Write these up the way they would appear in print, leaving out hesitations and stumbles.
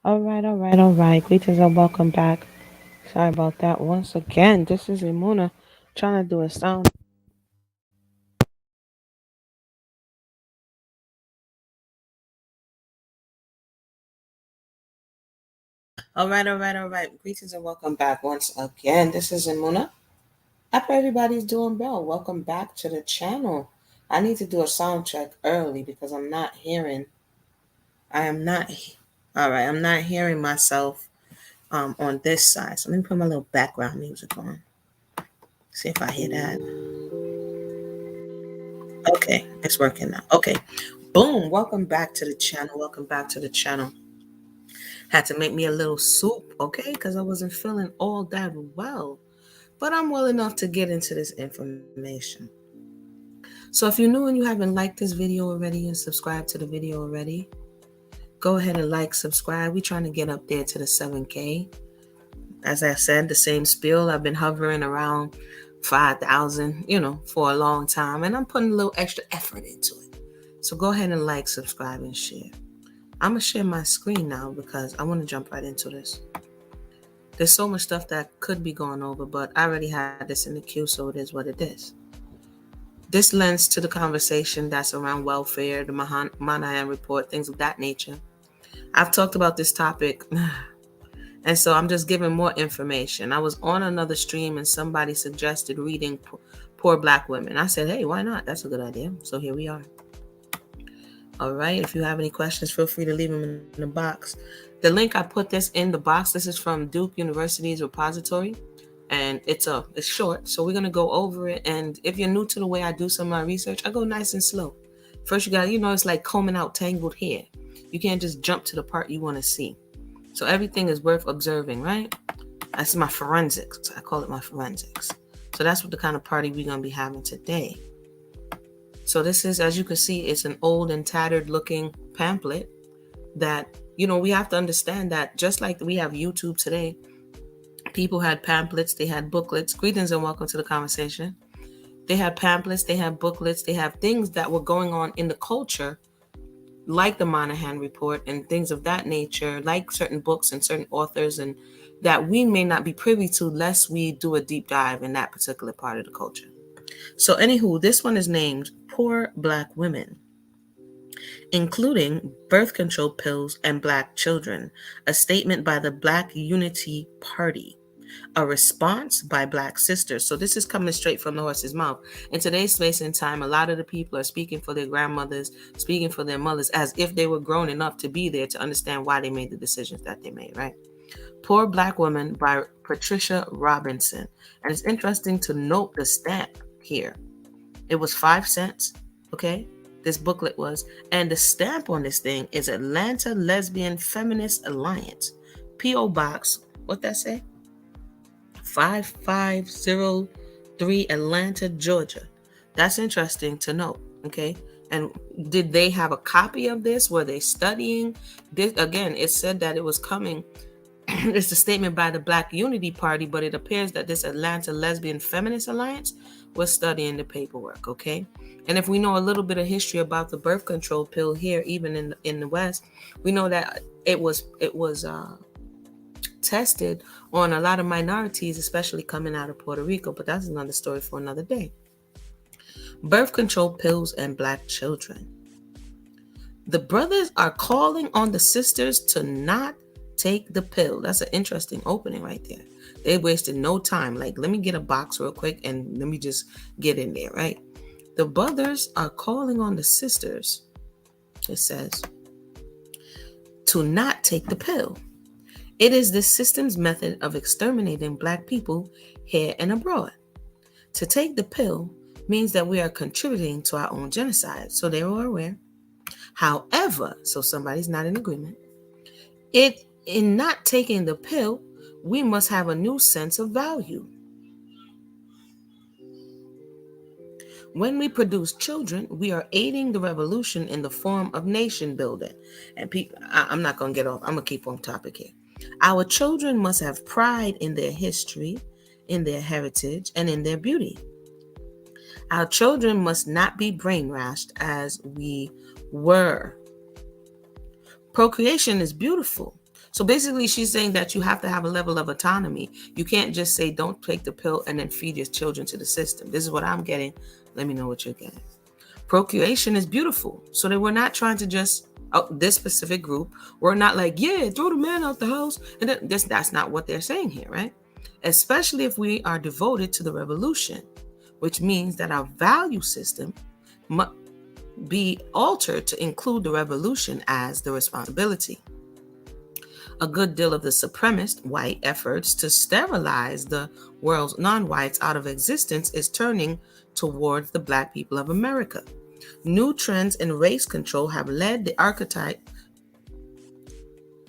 All right. Greetings and welcome back. Sorry about that. Once again, this is Imuna trying to do a sound. All right. Greetings and welcome back once again. This is Imuna. I pray everybody's doing well. Welcome back to the channel. I need to do a sound check early because I'm not hearing. I am not. All right. I'm not hearing myself on this side. So let me put my little background music on. See if I hear that. Okay, it's working now. Okay. Boom. Welcome back to the channel. Welcome back to the channel. Had to make me a little soup, okay? Because I wasn't feeling all that well. But I'm well enough to get into this information. So if you're new and you haven't liked this video already and subscribed to the video already, go ahead and like, subscribe. We're trying to get up there to the 7K. As I said, the same spiel. I've been hovering around 5,000, for a long time. And I'm putting a little extra effort into it. So go ahead and like, subscribe, and share. I'm going to share my screen now because I want to jump right into this. There's so much stuff that could be going over, but I already had this in the queue, so it is what it is. This lends to the conversation that's around welfare, the Monahan report, things of that nature. I've talked about this topic, and so I'm just giving more information. I was on another stream, and somebody suggested reading Poor Black Women. I said, hey, why not? That's a good idea. So here we are. All right. If you have any questions, feel free to leave them in the box. The link I put this in the box. This is from Duke University's repository, and it's short. So we're gonna go over it. And if you're new to the way I do some of my research, I go nice and slow. First, you got it's like combing out tangled hair. You can't just jump to the part you want to see. So everything is worth observing, right? That's my forensics. I call it my forensics. So that's what the kind of party we're gonna be having today. So this is, as you can see, it's an old and tattered looking pamphlet that, we have to understand that just like we have YouTube today, people had pamphlets, they had booklets. Greetings and welcome to the conversation. They had pamphlets, they had booklets, they have things that were going on in the culture, like the Monahan report and things of that nature, like certain books and certain authors, and that we may not be privy to lest we do a deep dive in that particular part of the culture. So anywho, this one is named Poor Black Women, including birth control pills and Black children, a statement by the Black Unity Party, a response by Black sisters. So this is coming straight from the horse's mouth. In today's space and time, a lot of the people are speaking for their grandmothers, speaking for their mothers, as if they were grown enough to be there to understand why they made the decisions that they made, right? Poor Black Woman by Patricia Robinson. And it's interesting to note the stamp here. It was 5 cents, okay? This booklet was. And the stamp on this thing is Atlanta Lesbian Feminist Alliance. P.O. Box, what that say? 5503 Atlanta, Georgia. That's interesting to note, okay? And did they have a copy of this? Were they studying this? Again, it said that it was coming. It's a statement by the Black Unity Party, but it appears that this Atlanta Lesbian Feminist Alliance was studying the paperwork, okay? And if we know a little bit of history about the birth control pill here, even in the West, we know that it was tested on a lot of minorities, especially coming out of Puerto Rico, but that's another story for another day. Birth control pills and Black children. The brothers are calling on the sisters to not take the pill. That's an interesting opening right there. They wasted no time. Like, let me get a box real quick and let me just get in there, right? The brothers are calling on the sisters, it says, to not take the pill. It is the system's method of exterminating Black people here and abroad. To take the pill means that we are contributing to our own genocide. So they were aware. However, so somebody's not in agreement. In not taking the pill, we must have a new sense of value. When we produce children, we are aiding the revolution in the form of nation building. And I'm not going to get off. I'm going to keep on topic here. Our children must have pride in their history, in their heritage, and in their beauty. Our children must not be brainwashed as we were. Procreation is beautiful. So basically, she's saying that you have to have a level of autonomy. You can't just say, don't take the pill and then feed your children to the system. This is what I'm getting. Let me know what you're getting. Procreation is beautiful. So that we're not trying to just, this specific group, we're not like, yeah, throw the man out the house. And that's not what they're saying here, right? Especially if we are devoted to the revolution, which means that our value system must be altered to include the revolution as the responsibility. A good deal of the supremacist white efforts to sterilize the world's non-whites out of existence is turning towards the Black people of America. New trends in race control have led the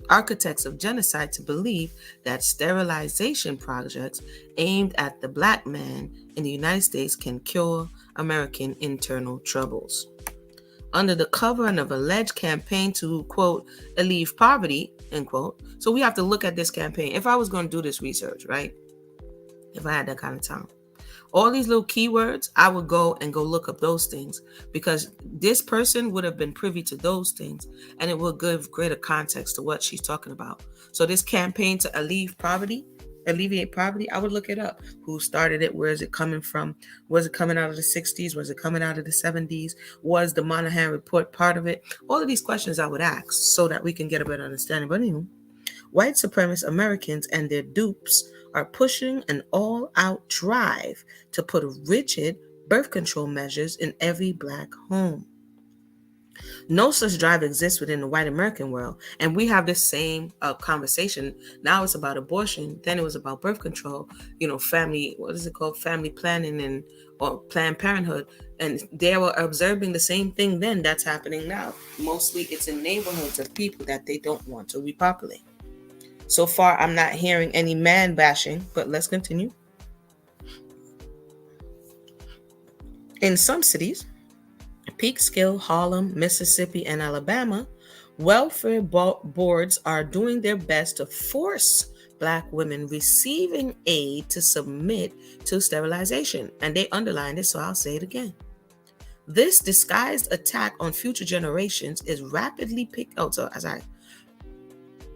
architects of genocide to believe that sterilization projects aimed at the Black man in the United States can cure American internal troubles. Under the cover of an alleged campaign to, quote, alleviate poverty, end quote. So we have to look at this campaign. If I was going to do this research, right? If I had that kind of time, all these little keywords, I would go look up those things, because this person would have been privy to those things, and it will give greater context to what she's talking about. So this campaign to alleviate poverty, I would look it up. Who started it? Where is it coming from? Was it coming out of the 60s? Was it coming out of the 70s? Was the Moynihan Report part of it? All of these questions I would ask so that we can get a better understanding. But anyway, white supremacist Americans and their dupes are pushing an all-out drive to put rigid birth control measures in every Black home. No such drive exists within the white American world. And we have this same conversation. Now it's about abortion. Then it was about birth control, family, what is it called? Family planning or Planned Parenthood. And they were observing the same thing then that's happening now. Mostly it's in neighborhoods of people that they don't want to repopulate. So far, I'm not hearing any man bashing, but let's continue. In some cities, Peekskill, Harlem, Mississippi, and Alabama, welfare boards are doing their best to force Black women receiving aid to submit to sterilization. And they underlined it, so I'll say it again. This disguised attack on future generations is rapidly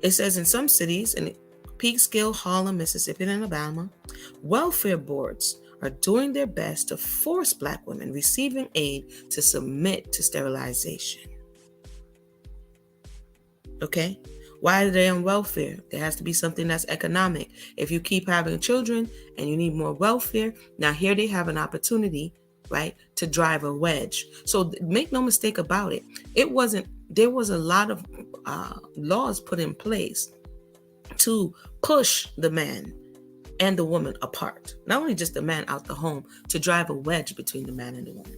it says in some cities, in Peekskill, Harlem, Mississippi, and Alabama, welfare boards are doing their best to force Black women receiving aid to submit to sterilization. Okay? Why are they on welfare? There has to be something that's economic. If you keep having children and you need more welfare, now here they have an opportunity, right, to drive a wedge. So make no mistake about it. There was a lot of laws put in place to push the man and the woman apart. Not only just the man out the home, to drive a wedge between the man and the woman.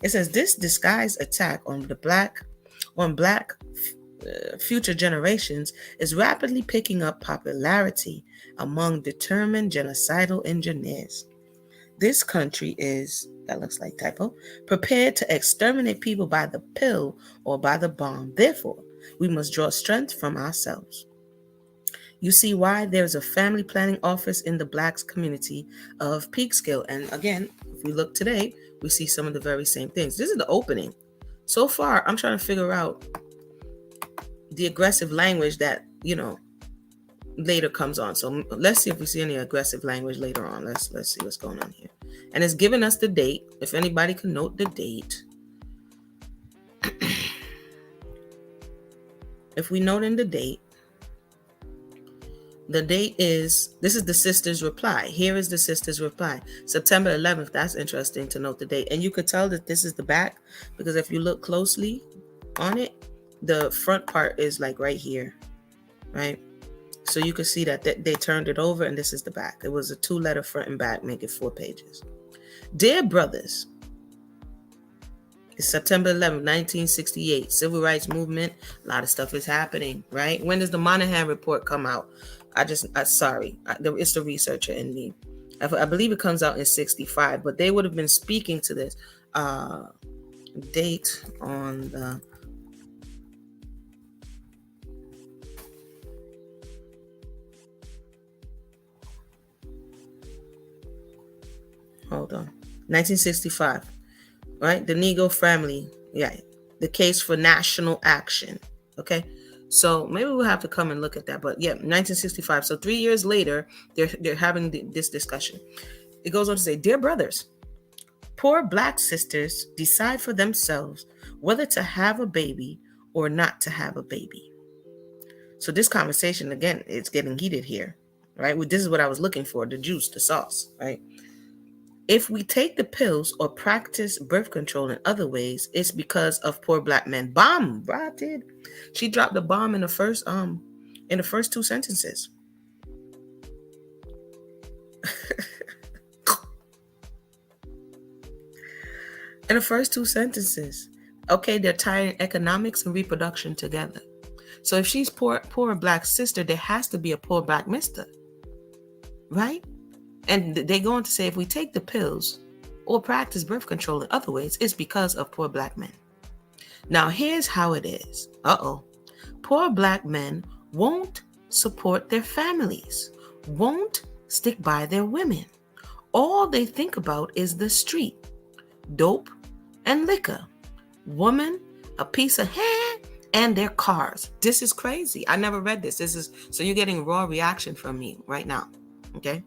It says this disguised attack on Black future generations is rapidly picking up popularity among determined genocidal engineers. This country is, that looks like typo, prepared to exterminate people by the pill or by the bomb. Therefore, we must draw strength from ourselves. You see why there's a family planning office in the Black community of Peekskill. And again, if we look today, we see some of the very same things. This is the opening. So far, I'm trying to figure out the aggressive language that, later comes on. So let's see if we see any aggressive language later on. Let's see what's going on here. And it's giving us the date. If anybody can note the date. If we note in the date is, this is the sister's reply. Here is the sister's reply. September 11th. That's interesting to note the date. And you could tell that this is the back, because if you look closely on it, the front part is like right here, right? So you can see that they turned it over, and this is the back. It was a 2-letter front and back, making 4 pages. Dear brothers, it's September 11th, 1968. Civil rights movement. A lot of stuff is happening, right? When does the Moynihan Report come out? It's the researcher in me. I believe it comes out in 65, but they would have been speaking to this date on the... Hold on. 1965, right? The Negro family. Yeah. The case for national action. Okay. So maybe we'll have to come and look at that. But yeah, 1965. So 3 years later, they're having this discussion. It goes on to say, "Dear brothers, poor black sisters decide for themselves whether to have a baby or not to have a baby." So this conversation, again, it's getting heated here, right? This is what I was looking for, the juice, the sauce, right? "If we take the pills or practice birth control in other ways, it's because of poor black men." Bomb, right? Did she dropped the bomb in the first two sentences? In the first two sentences. Okay, they're tying economics and reproduction together. So if she's poor black sister, there has to be a poor black mister, right? And they go on to say, if we take the pills or practice birth control in other ways, it's because of poor black men. Now, here's how it is. Poor black men won't support their families, won't stick by their women. All they think about is the street, dope and liquor, woman, a piece of hair, and their cars. This is crazy. I never read this. So you're getting raw reaction from me right now. Okay?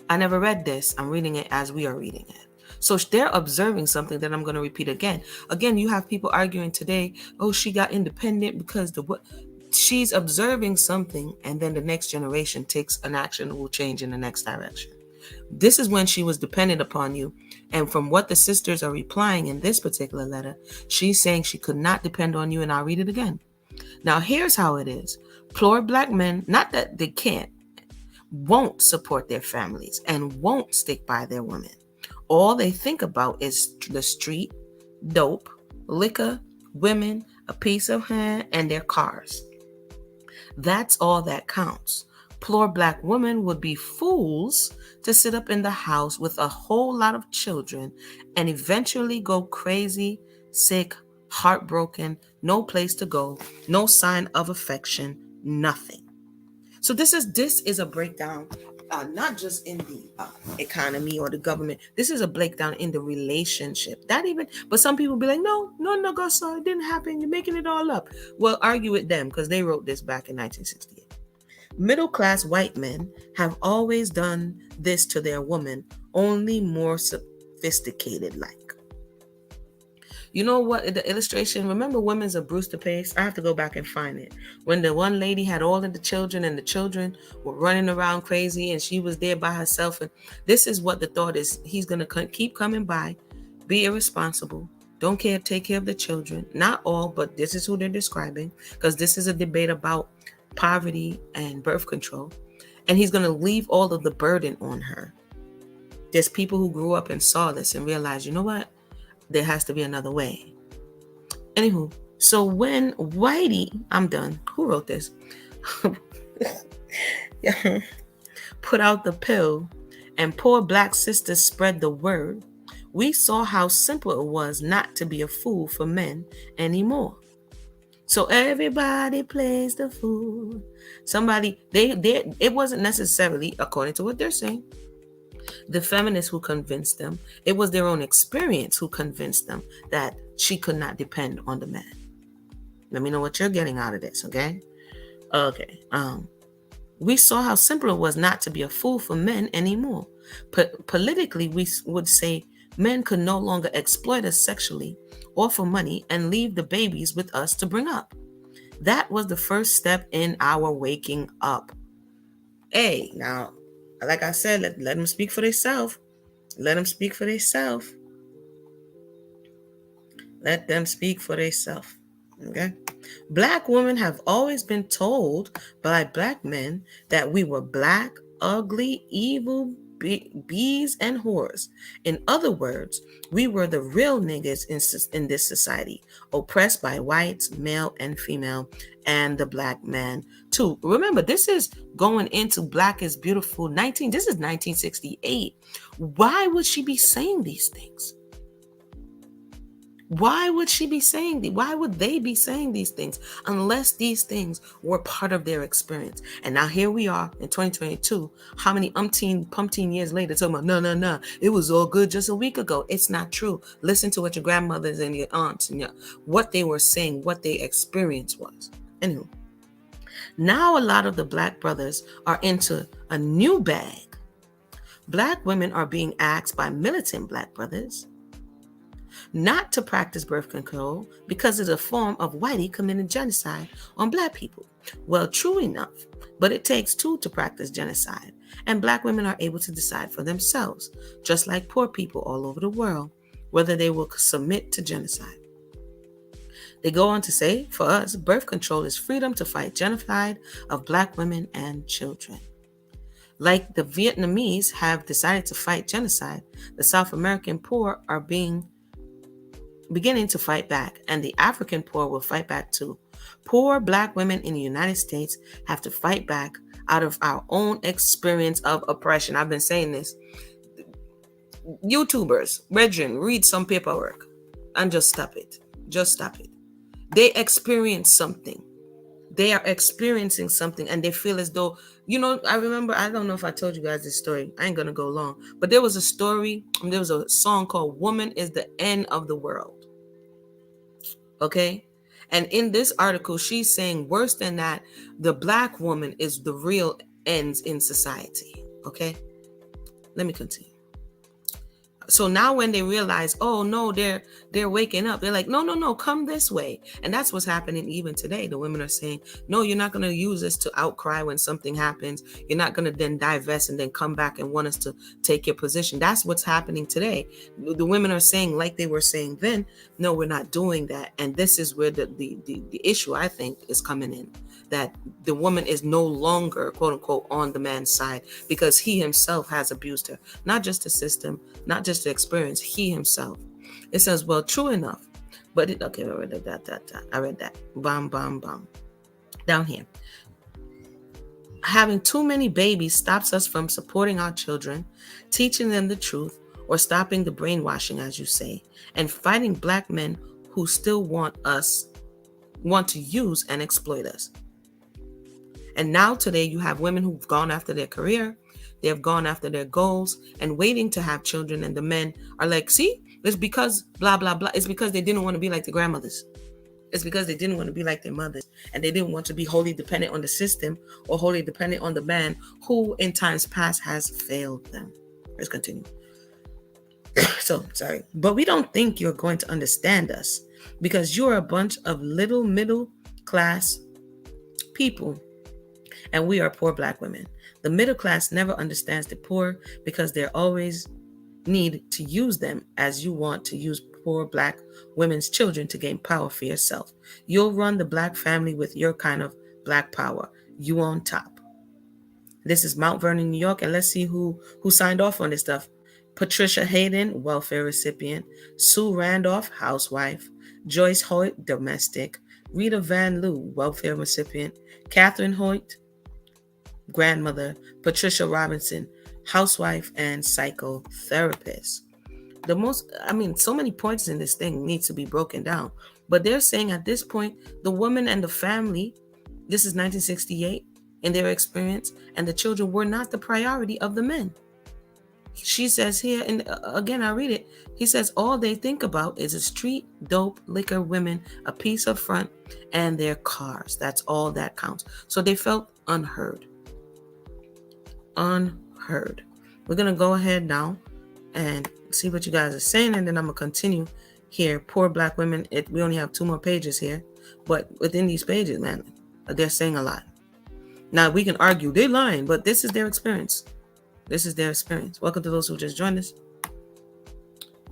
I never read this. I'm reading it as we are reading it. So they're observing something that I'm going to repeat again. Again, you have people arguing today, oh, she got independent because she's observing something, and then the next generation takes an action that will change in the next direction. This is when she was dependent upon you. And from what the sisters are replying in this particular letter, she's saying she could not depend on you. And I'll read it again. Now, here's how it is. Poor black men, not that they can't, won't support their families and won't stick by their women. All they think about is the street, dope, liquor, women, a piece of hair, and their cars. That's all that counts. Poor black women would be fools to sit up in the house with a whole lot of children and eventually go crazy, sick, heartbroken, no place to go, no sign of affection, nothing. So this is a breakdown, not just in the economy or the government. This is a breakdown in the relationship. But some people be like, no, Gosso, it didn't happen. You're making it all up. Well, argue with them because they wrote this back in 1968. Middle-class white men have always done this to their woman, only more sophisticated like. You know what? The illustration, remember Women's of Brewster Pace? I have to go back and find it. When the one lady had all of the children and the children were running around crazy and she was there by herself. And this is what the thought is. He's going to keep coming by, be irresponsible, don't care, take care of the children. Not all, but this is who they're describing, because this is a debate about poverty and birth control. And he's going to leave all of the burden on her. There's people who grew up and saw this and realized, you know what? There has to be another way. Anywho, so when Whitey, I'm done. Who wrote this? Put out the pill and poor black sisters spread the word, we saw how simple it was not to be a fool for men anymore. So everybody plays the fool. It wasn't necessarily, according to what they're saying, the feminists who convinced them. It was their own experience who convinced them that she could not depend on the man. Let me know what you're getting out of this, okay? Okay. We saw how simple it was not to be a fool for men anymore. Politically, we would say men could no longer exploit us sexually or for money and leave the babies with us to bring up. That was the first step in our waking up. Hey, now, like I said, let them speak for themselves. Let them speak for themselves. Let them speak for themselves. Okay? Black women have always been told by black men that we were black, ugly, evil bees and whores. In other words, we were the real niggas in this society, oppressed by whites, male and female, and the black man too. Remember, this is going into Black is Beautiful. This is 1968. Why would she be saying these things? Why would she be saying why would they be saying these things unless these things were part of their experience? And now here we are in 2022, how many pumpteen years later, talking about no, it was all good just a week ago. It's not true. Listen to what your grandmothers and your aunts and what they were saying, what their experience was. Anyway, now a lot of the Black brothers are into a new bag. Black women are being asked by militant Black brothers not to practice birth control because it's a form of whitey committing genocide on Black people. Well, true enough, but it takes two to practice genocide, and Black women are able to decide for themselves, just like poor people all over the world, whether they will submit to genocide. They go on to say, for us, birth control is freedom to fight genocide of Black women and children. Like the Vietnamese have decided to fight genocide, the South American poor are beginning to fight back, and the African poor will fight back too. Poor Black women in the United States have to fight back out of our own experience of oppression. I've been saying this. YouTubers, read some paperwork and just stop it. Just stop it. They experience something. They are experiencing something and they feel as though, I remember, I don't know if I told you guys this story. I ain't going to go long. But there was a song called Woman is the End of the World. Okay? And in this article, she's saying worse than that, the Black woman is the real ends in society. Okay? Let me continue. So now when they realize, oh no, they're waking up, they're like, no, come this way. And that's what's happening even today. The women are saying, no, you're not going to use this to outcry when something happens. You're not going to then divest and then come back and want us to take your position. That's what's happening today. The women are saying, like they were saying then, no, we're not doing that. And this is where the issue, I think, is coming in. That the woman is no longer, quote unquote, on the man's side because he himself has abused her. Not just the system, not just the experience, he himself. It says, well, true enough. But I read that. I read that. Bam, bam, bam. Down here. Having too many babies stops us from supporting our children, teaching them the truth, or stopping the brainwashing, as you say, and fighting Black men who still want to use and exploit us. And now today you have women who've gone after their career, they have gone after their goals and waiting to have children. And the men are like, see, it's because blah, blah, blah. It's because they didn't want to be like the grandmothers. It's because they didn't want to be like their mothers. And they didn't want to be wholly dependent on the system or wholly dependent on the man who in times past has failed them. Let's continue. So, sorry. But we don't think you're going to understand us because you're a bunch of little middle class people. And we are poor Black women. The middle class never understands the poor because they always need to use them as you want to use poor Black women's children to gain power for yourself. You'll run the Black family with your kind of Black power. You on top. This is Mount Vernon, New York, and let's see who signed off on this stuff. Patricia Hayden, welfare recipient. Sue Randolph, housewife. Joyce Hoyt, domestic. Rita Van Loo, welfare recipient. Catherine Hoyt, grandmother. Patricia Robinson, housewife and psychotherapist. So many points in this thing needs to be broken down. But they're saying at this point, the woman and the family, this is 1968, in their experience, and the children were not the priority of the men. She says here, and again, I read it. He says, all they think about is a street, dope, liquor, women, a piece of front, and their cars. That's all that counts. So they felt unheard. Unheard. We're going to go ahead now and see what you guys are saying, and then I'm going to continue here. Poor Black women. We only have 2 more pages here, but within these pages, man, they're saying a lot. Now, we can argue they're lying, but this is their experience. This is their experience. Welcome to those who just joined us.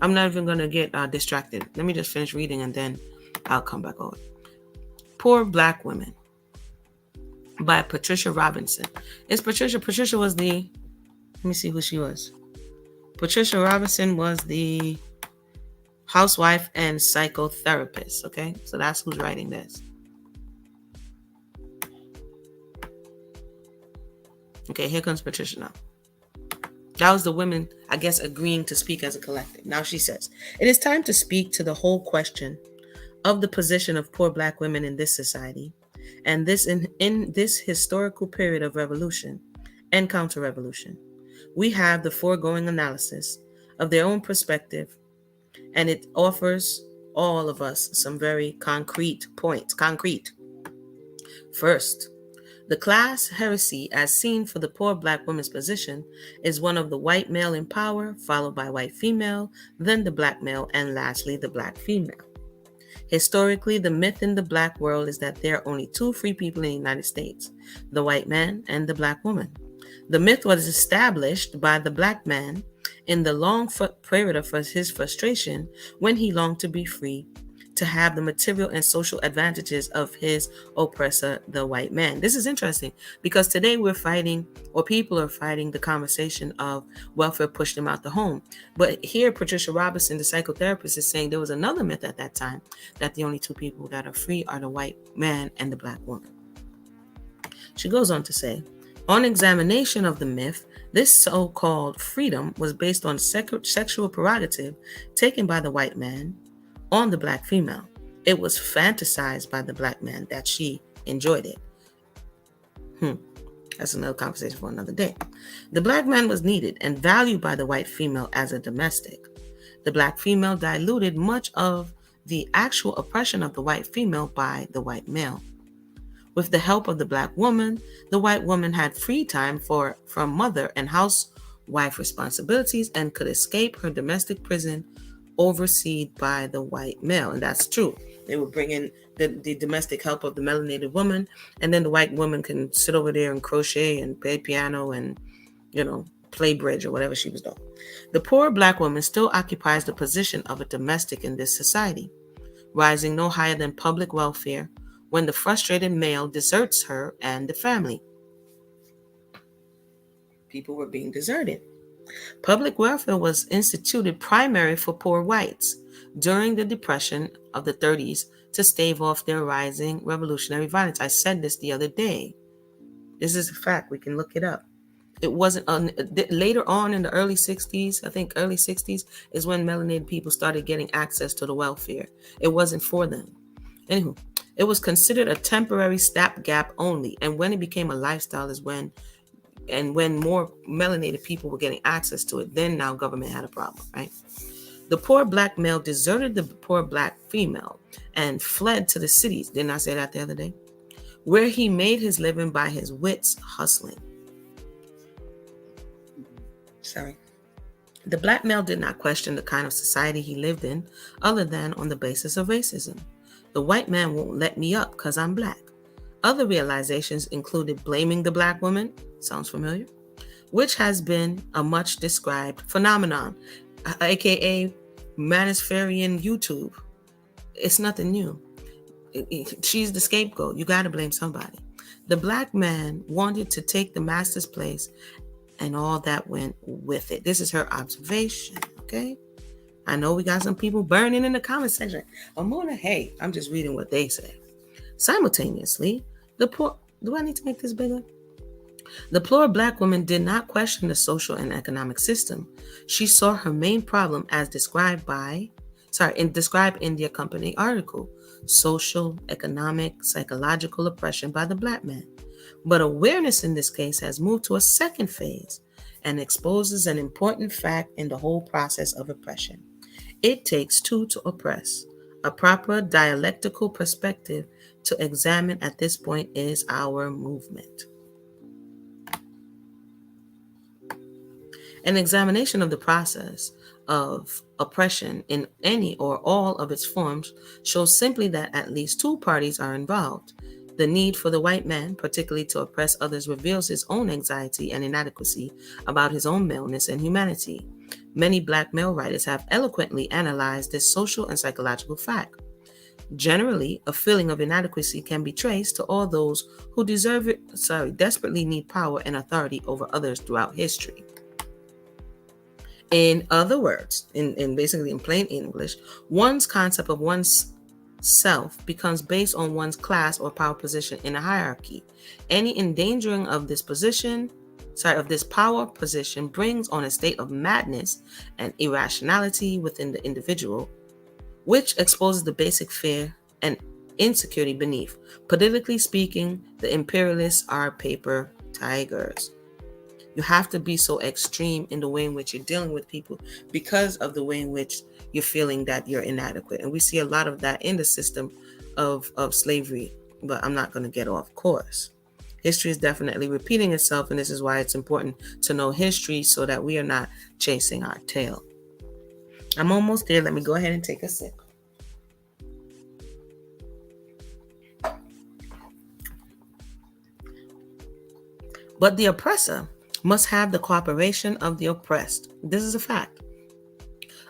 I'm not even going to get distracted. Let me just finish reading and then I'll come back over. Poor Black Women by Patricia Robinson. Patricia was let me see who she was. Patricia Robinson was the housewife and psychotherapist. Okay, so that's who's writing this. Okay, here comes Patricia now. That was the women, I guess, agreeing to speak as a collective. Now she says, it is time to speak to the whole question of the position of poor Black women in this society, and this in this historical period of revolution and counter-revolution. We have the foregoing analysis of their own perspective, and it offers all of us some very concrete points. Concrete. First, the class heresy, as seen for the poor Black woman's position, is one of the white male in power, followed by white female, then the Black male, and lastly the Black female. Historically, the myth in the Black world is that there are only two free people in the United States, the white man and the Black woman. The myth was established by the Black man in the long period of his frustration when he longed to be free, to have the material and social advantages of his oppressor, the white man. This is interesting because today we're fighting, or people are fighting, the conversation of welfare pushed them out the home. But here, Patricia Robinson, the psychotherapist, is saying there was another myth at that time, that the only two people that are free are the white man and the Black woman. She goes on to say, on examination of the myth, this so-called freedom was based on sexual prerogative taken by the white man on the Black female. It was fantasized by the Black man that she enjoyed it. That's another conversation for another day. The Black man was needed and valued by the white female as a domestic. The Black female diluted much of the actual oppression of the white female by the white male. With the help of the Black woman, the white woman had free time from mother and housewife responsibilities and could escape her domestic prison overseen by the white male. And that's true. They would bring in the domestic help of the melanated woman, and then the white woman can sit over there and crochet and play piano and, play bridge or whatever she was doing. The poor Black woman still occupies the position of a domestic in this society, rising no higher than public welfare when the frustrated male deserts her and the family. People were being deserted. Public welfare was instituted primarily for poor whites during the Depression of the 30s to stave off their rising revolutionary violence. I said this the other day. This is a fact. We can look it up. It wasn't later on in the early 60s, I think early 60s, is when melanated people started getting access to the welfare. It wasn't for them. Anywho, it was considered a temporary stopgap only. And when it became a lifestyle is when more melanated people were getting access to it, then now government had a problem, right? The poor Black male deserted the poor Black female and fled to the cities. Didn't I say that the other day? Where he made his living by his wits hustling. The Black male did not question the kind of society he lived in other than on the basis of racism. The white man won't let me up because I'm Black. Other realizations included blaming the Black woman, sounds familiar, which has been a much described phenomenon, aka Manispherian YouTube. It's nothing new. She's the scapegoat. You got to blame somebody. The Black man wanted to take the master's place and all that went with it. This is her observation, okay? I know we got some people burning in the comment section. Amuna, hey, I'm just reading what they say. Simultaneously, the poor, do I need to make this bigger? The poor Black woman did not question the social and economic system. She saw her main problem as described in the accompanying article, social, economic, psychological oppression by the Black man. But awareness in this case has moved to a second phase and exposes an important fact in the whole process of oppression. It takes two to oppress. A proper dialectical perspective to examine at this point is our movement. An examination of the process of oppression in any or all of its forms shows simply that at least two parties are involved. The need for the white man, particularly to oppress others, reveals his own anxiety and inadequacy about his own maleness and humanity. Many Black male writers have eloquently analyzed this social and psychological fact. Generally, a feeling of inadequacy can be traced to all those who desperately need power and authority over others throughout history. In other words, in plain English, one's concept of one's self becomes based on one's class or power position in a hierarchy. Any endangering of this position of this power position brings on a state of madness and irrationality within the individual, which exposes the basic fear and insecurity beneath. Politically speaking, the imperialists are paper tigers. You have to be so extreme in the way in which you're dealing with people because of the way in which you're feeling that you're inadequate. And we see a lot of that in the system of slavery, but I'm not going to get off course. History is definitely repeating itself, and this is why it's important to know history so that we are not chasing our tail. I'm almost there. Let me go ahead and take a sip. But the oppressor must have the cooperation of the oppressed. This is a fact.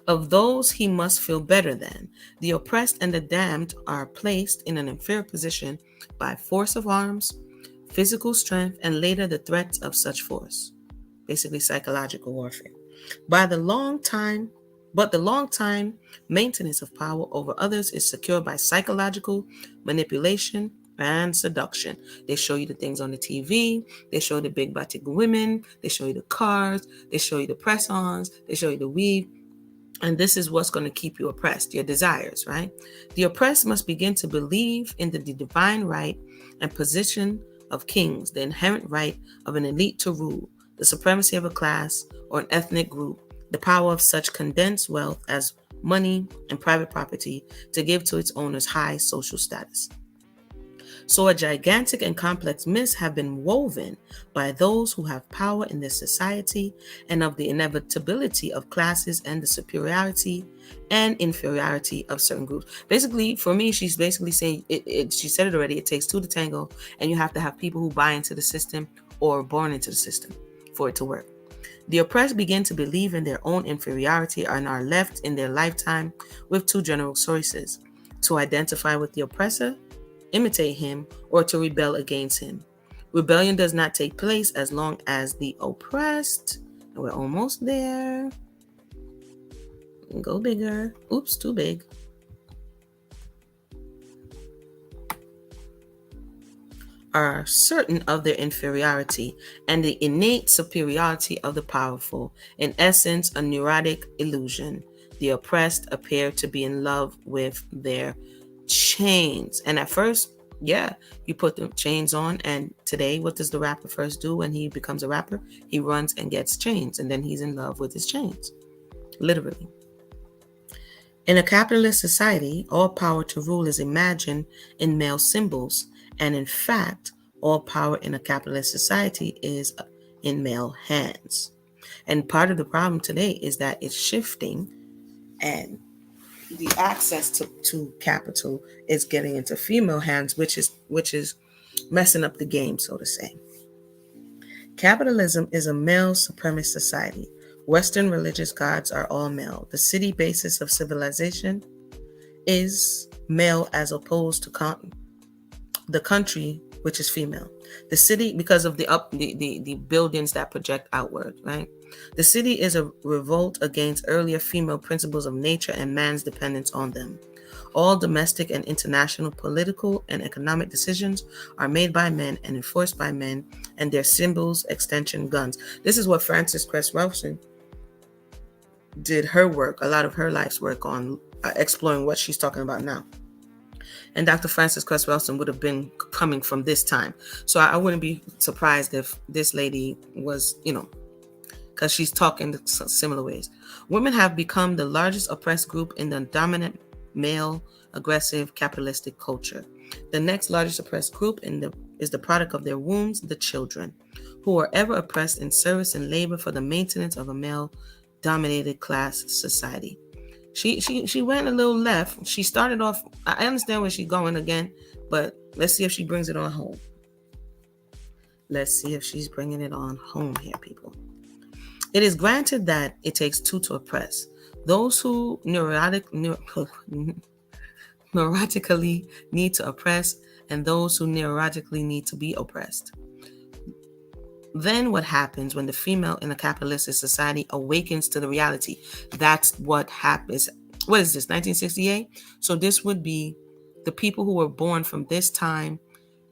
Of those he must feel better than. The oppressed and the damned are placed in an inferior position by force of arms, physical strength, and later the threats of such force. Basically psychological warfare. But the long time maintenance of power over others is secured by psychological manipulation and seduction. They show you the things on the TV, they show the big batik women, they show you the cars, they show you the press-ons, they show you the weave, and this is what's going to keep you oppressed, your desires, right? The oppressed must begin to believe in the divine right and position of kings, the inherent right of an elite to rule, the supremacy of a class or an ethnic group, the power of such condensed wealth as money and private property to give to its owners high social status. So a gigantic and complex myths have been woven by those who have power in this society and of the inevitability of classes and the superiority and inferiority of certain groups. Basically, for me, she's basically saying, she said it already, it takes two to tango, and you have to have people who buy into the system or are born into the system for it to work. The oppressed begin to believe in their own inferiority and are left in their lifetime with two general choices: to identify with the oppressor, imitate him, or to rebel against him. Rebellion does not take place as long as the oppressed, and we're almost there, go bigger, oops, too big, are certain of their inferiority and the innate superiority of the powerful. In essence, a neurotic illusion. The oppressed appear to be in love with their chains. And at first, yeah, you put the chains on, and today, what does the rapper first do when he becomes a rapper? He runs and gets chains, and then he's in love with his chains, literally. In a capitalist society, all power to rule is imagined in male symbols, and in fact, all power in a capitalist society is in male hands. And part of the problem today is that it's shifting, and the access to capital is getting into female hands, which is messing up the game, so to say. Capitalism is a male supremacist society. Western religious gods are all male. The city basis of civilization is male as opposed to the country, which is female. The city, because of the buildings that project outward, right? The city is a revolt against earlier female principles of nature and man's dependence on them. All domestic and international political and economic decisions are made by men and enforced by men, and their symbols, extension, guns. This is what Frances Cress Welsing did her work, a lot of her life's work on exploring what she's talking about now. And Dr. Frances Cress Welsing would have been coming from this time. So I wouldn't be surprised if this lady was, because she's talking similar ways. Women have become the largest oppressed group in the dominant male, aggressive, capitalistic culture. The next largest oppressed group is the product of their wombs, the children, who are ever oppressed in service and labor for the maintenance of a male-dominated class society. She went a little left. She started off, I understand where she's going again, but let's see if she brings it on home. Let's see if she's bringing it on home here, people. It is granted that it takes two to oppress. Those who neurotically need to oppress, and those who neurologically need to be oppressed. Then what happens when the female in a capitalistic society awakens to the reality? That's what happens. What is this, 1968? So this would be the people who were born from this time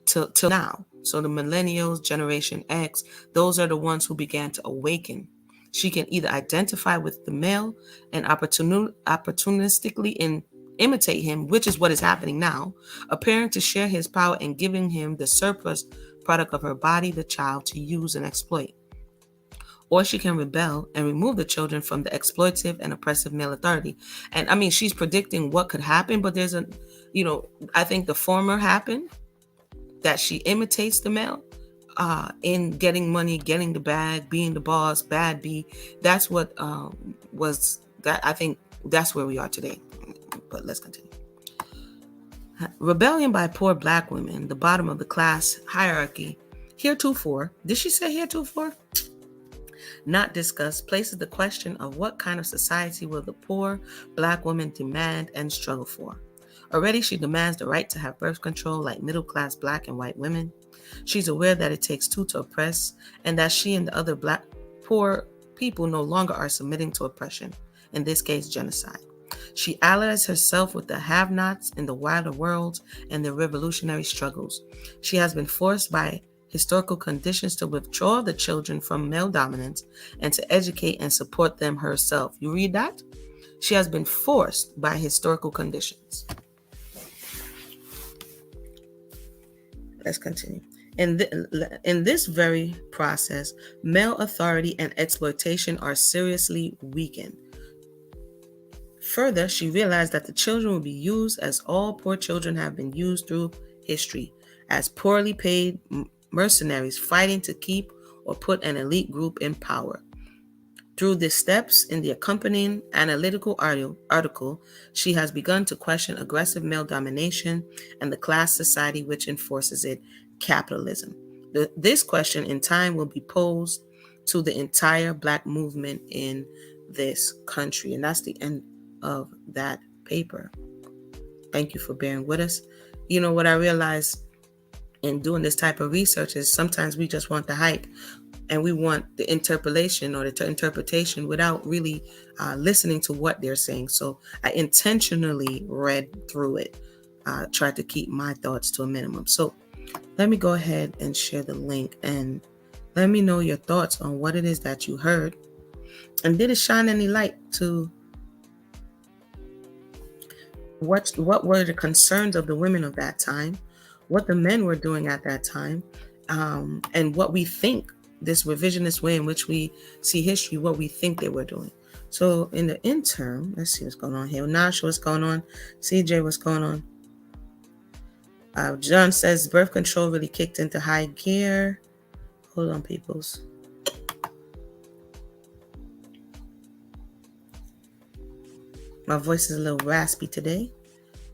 till now. So the millennials, Generation X, those are the ones who began to awaken. She can either identify with the male and opportunistically imitate him, which is what is happening now, appearing to share his power and giving him the surplus product of her body, the child, to use and exploit. Or she can rebel and remove the children from the exploitative and oppressive male authority. And I mean, she's predicting what could happen, but there's I think the former happened, that she imitates the male in getting money, getting the bag, being the boss, bad B. That's what was that. I think that's where we are today. But let's continue. Rebellion by poor Black women, the bottom of the class hierarchy, heretofore. Did she say heretofore? Not discussed, places the question of what kind of society will the poor Black woman demand and struggle for. Already she demands the right to have birth control like middle-class Black and white women. She's aware that it takes two to oppress, and that she and the other Black poor people no longer are submitting to oppression, in this case genocide. She allies herself with the have-nots in the wider world and their revolutionary struggles. She has been forced by historical conditions to withdraw the children from male dominance and to educate and support them herself. You read that? She has been forced by historical conditions. Let's continue. In this very process, male authority and exploitation are seriously weakened. Further, she realized that the children will be used as all poor children have been used through history, as poorly paid mercenaries fighting to keep or put an elite group in power. Through the steps in the accompanying analytical article, she has begun to question aggressive male domination and the class society which enforces it, capitalism. This question in time will be posed to the entire Black movement in this country. And that's the end of that paper. Thank you for bearing with us. You know, what I realized in doing this type of research is sometimes we just want the hype and we want the interpolation or the interpretation without really listening to what they're saying. So I intentionally read through it, tried to keep my thoughts to a minimum. So let me go ahead and share the link and let me know your thoughts on what it is that you heard. And did it shine any light to what were the concerns of the women of that time, what the men were doing at that time, and what we think, this revisionist way in which we see history, what we think they were doing. So in the interim, let's see what's going on here. Nash, what's going on? CJ, what's going on? John says birth control really kicked into high gear. Hold on, peoples. My voice is a little raspy today.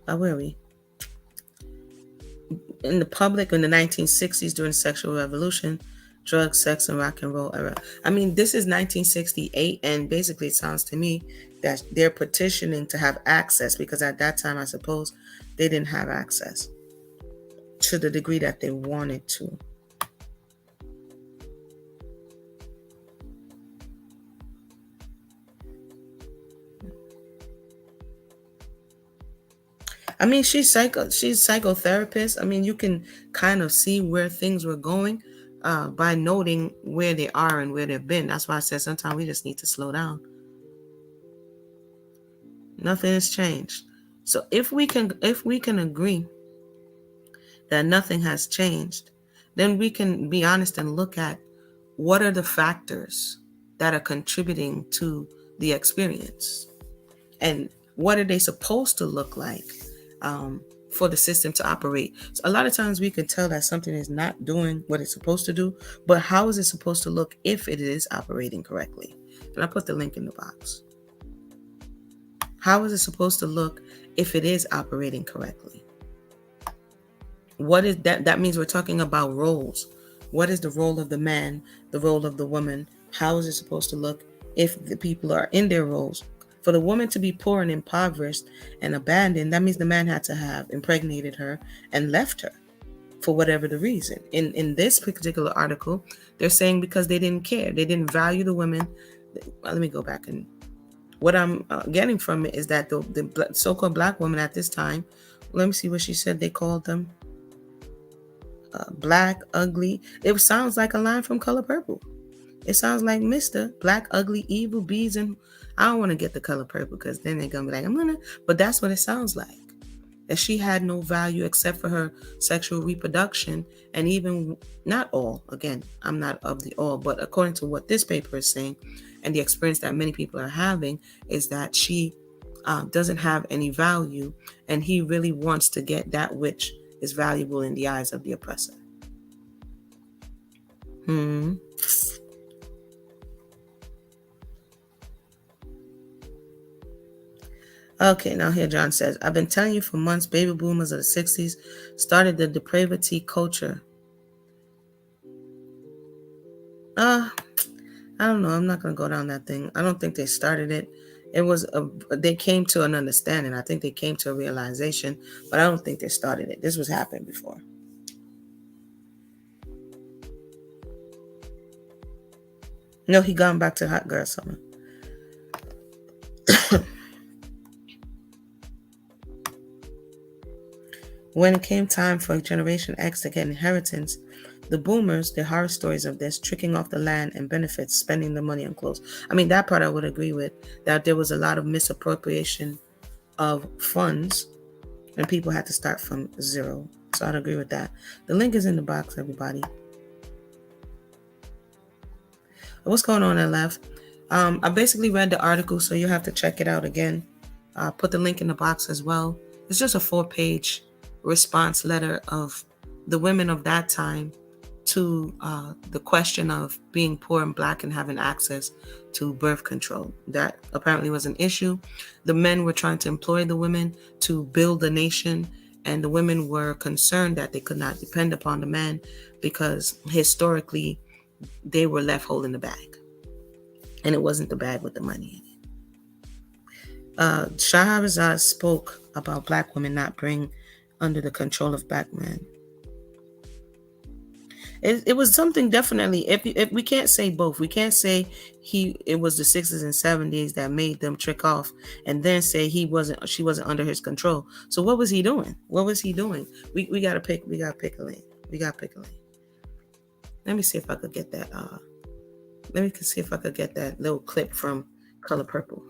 Where are we? In the public in the 1960s during the sexual revolution, drugs, sex, and rock and roll era. I mean, this is 1968, and basically it sounds to me that they're petitioning to have access, because at that time, I suppose, they didn't have access to the degree that they wanted to. I mean, she's psychotherapist. I mean, you can kind of see where things were going by noting where they are and where they've been. That's why I said sometimes we just need to slow down. Nothing has changed. So if we can agree that nothing has changed, then we can be honest and look at what are the factors that are contributing to the experience, and what are they supposed to look like for the system to operate. So a lot of times we can tell that something is not doing what it's supposed to do, but how is it supposed to look if it is operating correctly? And I put the link in the box. How is it supposed to look if it is operating correctly? What is that? That means we're talking about roles. What is the role of the man, the role of the woman? How is it supposed to look if the people are in their roles? For the woman to be poor and impoverished and abandoned, that means the man had to have impregnated her and left her for whatever the reason. In this particular article, they're saying because they didn't care. They didn't value the women. Let me go back, and what I'm getting from it is that the so-called Black women at this time, let me see what she said they called them. Black, ugly. It sounds like a line from Color Purple. It sounds like Mr. Black, ugly, evil, bees, and I don't want to get the Color Purple because then they're going to be like, but that's what it sounds like. That she had no value except for her sexual reproduction, and even, not all, again, I'm not of the all, but according to what this paper is saying, and the experience that many people are having, is that she doesn't have any value, and he really wants to get that which is valuable in the eyes of the oppressor. Okay, now here John says, I've been telling you for months, baby boomers of the 60s started the depravity culture. I don't know. I'm not going to go down that thing. I don't think they started it. They came to an understanding. I think they came to a realization, but I don't think they started it. This was happening before. No, he gone back to hot girl summer. When it came time for Generation X to get inheritance, the boomers, the horror stories of this, tricking off the land and benefits, spending the money on clothes. I mean, that part I would agree with, that there was a lot of misappropriation of funds and people had to start from zero. So I'd agree with that. The link is in the box, everybody. What's going on, LF? I basically read the article, so you have to check it out again. Put the link in the box as well. It's just a 4-page response letter of the women of that time to the question of being poor and Black and having access to birth control. That apparently was an issue. The men were trying to employ the women to build the nation, and the women were concerned that they could not depend upon the men because historically they were left holding the bag, and it wasn't the bag with the money in it. Shahrazad spoke about Black women not being under the control of Black men. It was something definitely. If we can't say both, we can't say it was the 60s and 70s that made them trick off, and then say she wasn't under his control. So what was he doing? We gotta pick a lane. Let me see if I could get that. Let me see if I could get that little clip from Color Purple.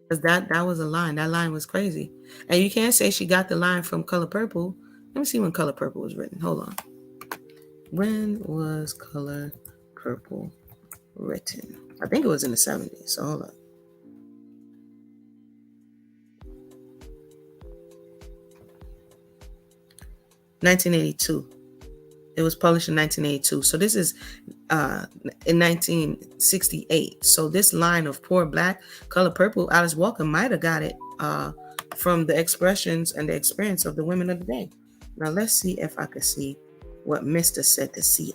Because that was a line. That line was crazy. And you can't say she got the line from Color Purple. Let me see when Color Purple was written. Hold on. When was Color Purple written? I think it was in the 70s. So hold on. (1982). It was published in 1982. So this is in 1968. So this line of poor Black, Color Purple, Alice Walker might have got it from the expressions and the experience of the women of the day. Now let's see if I can see what Mr. said to Celie.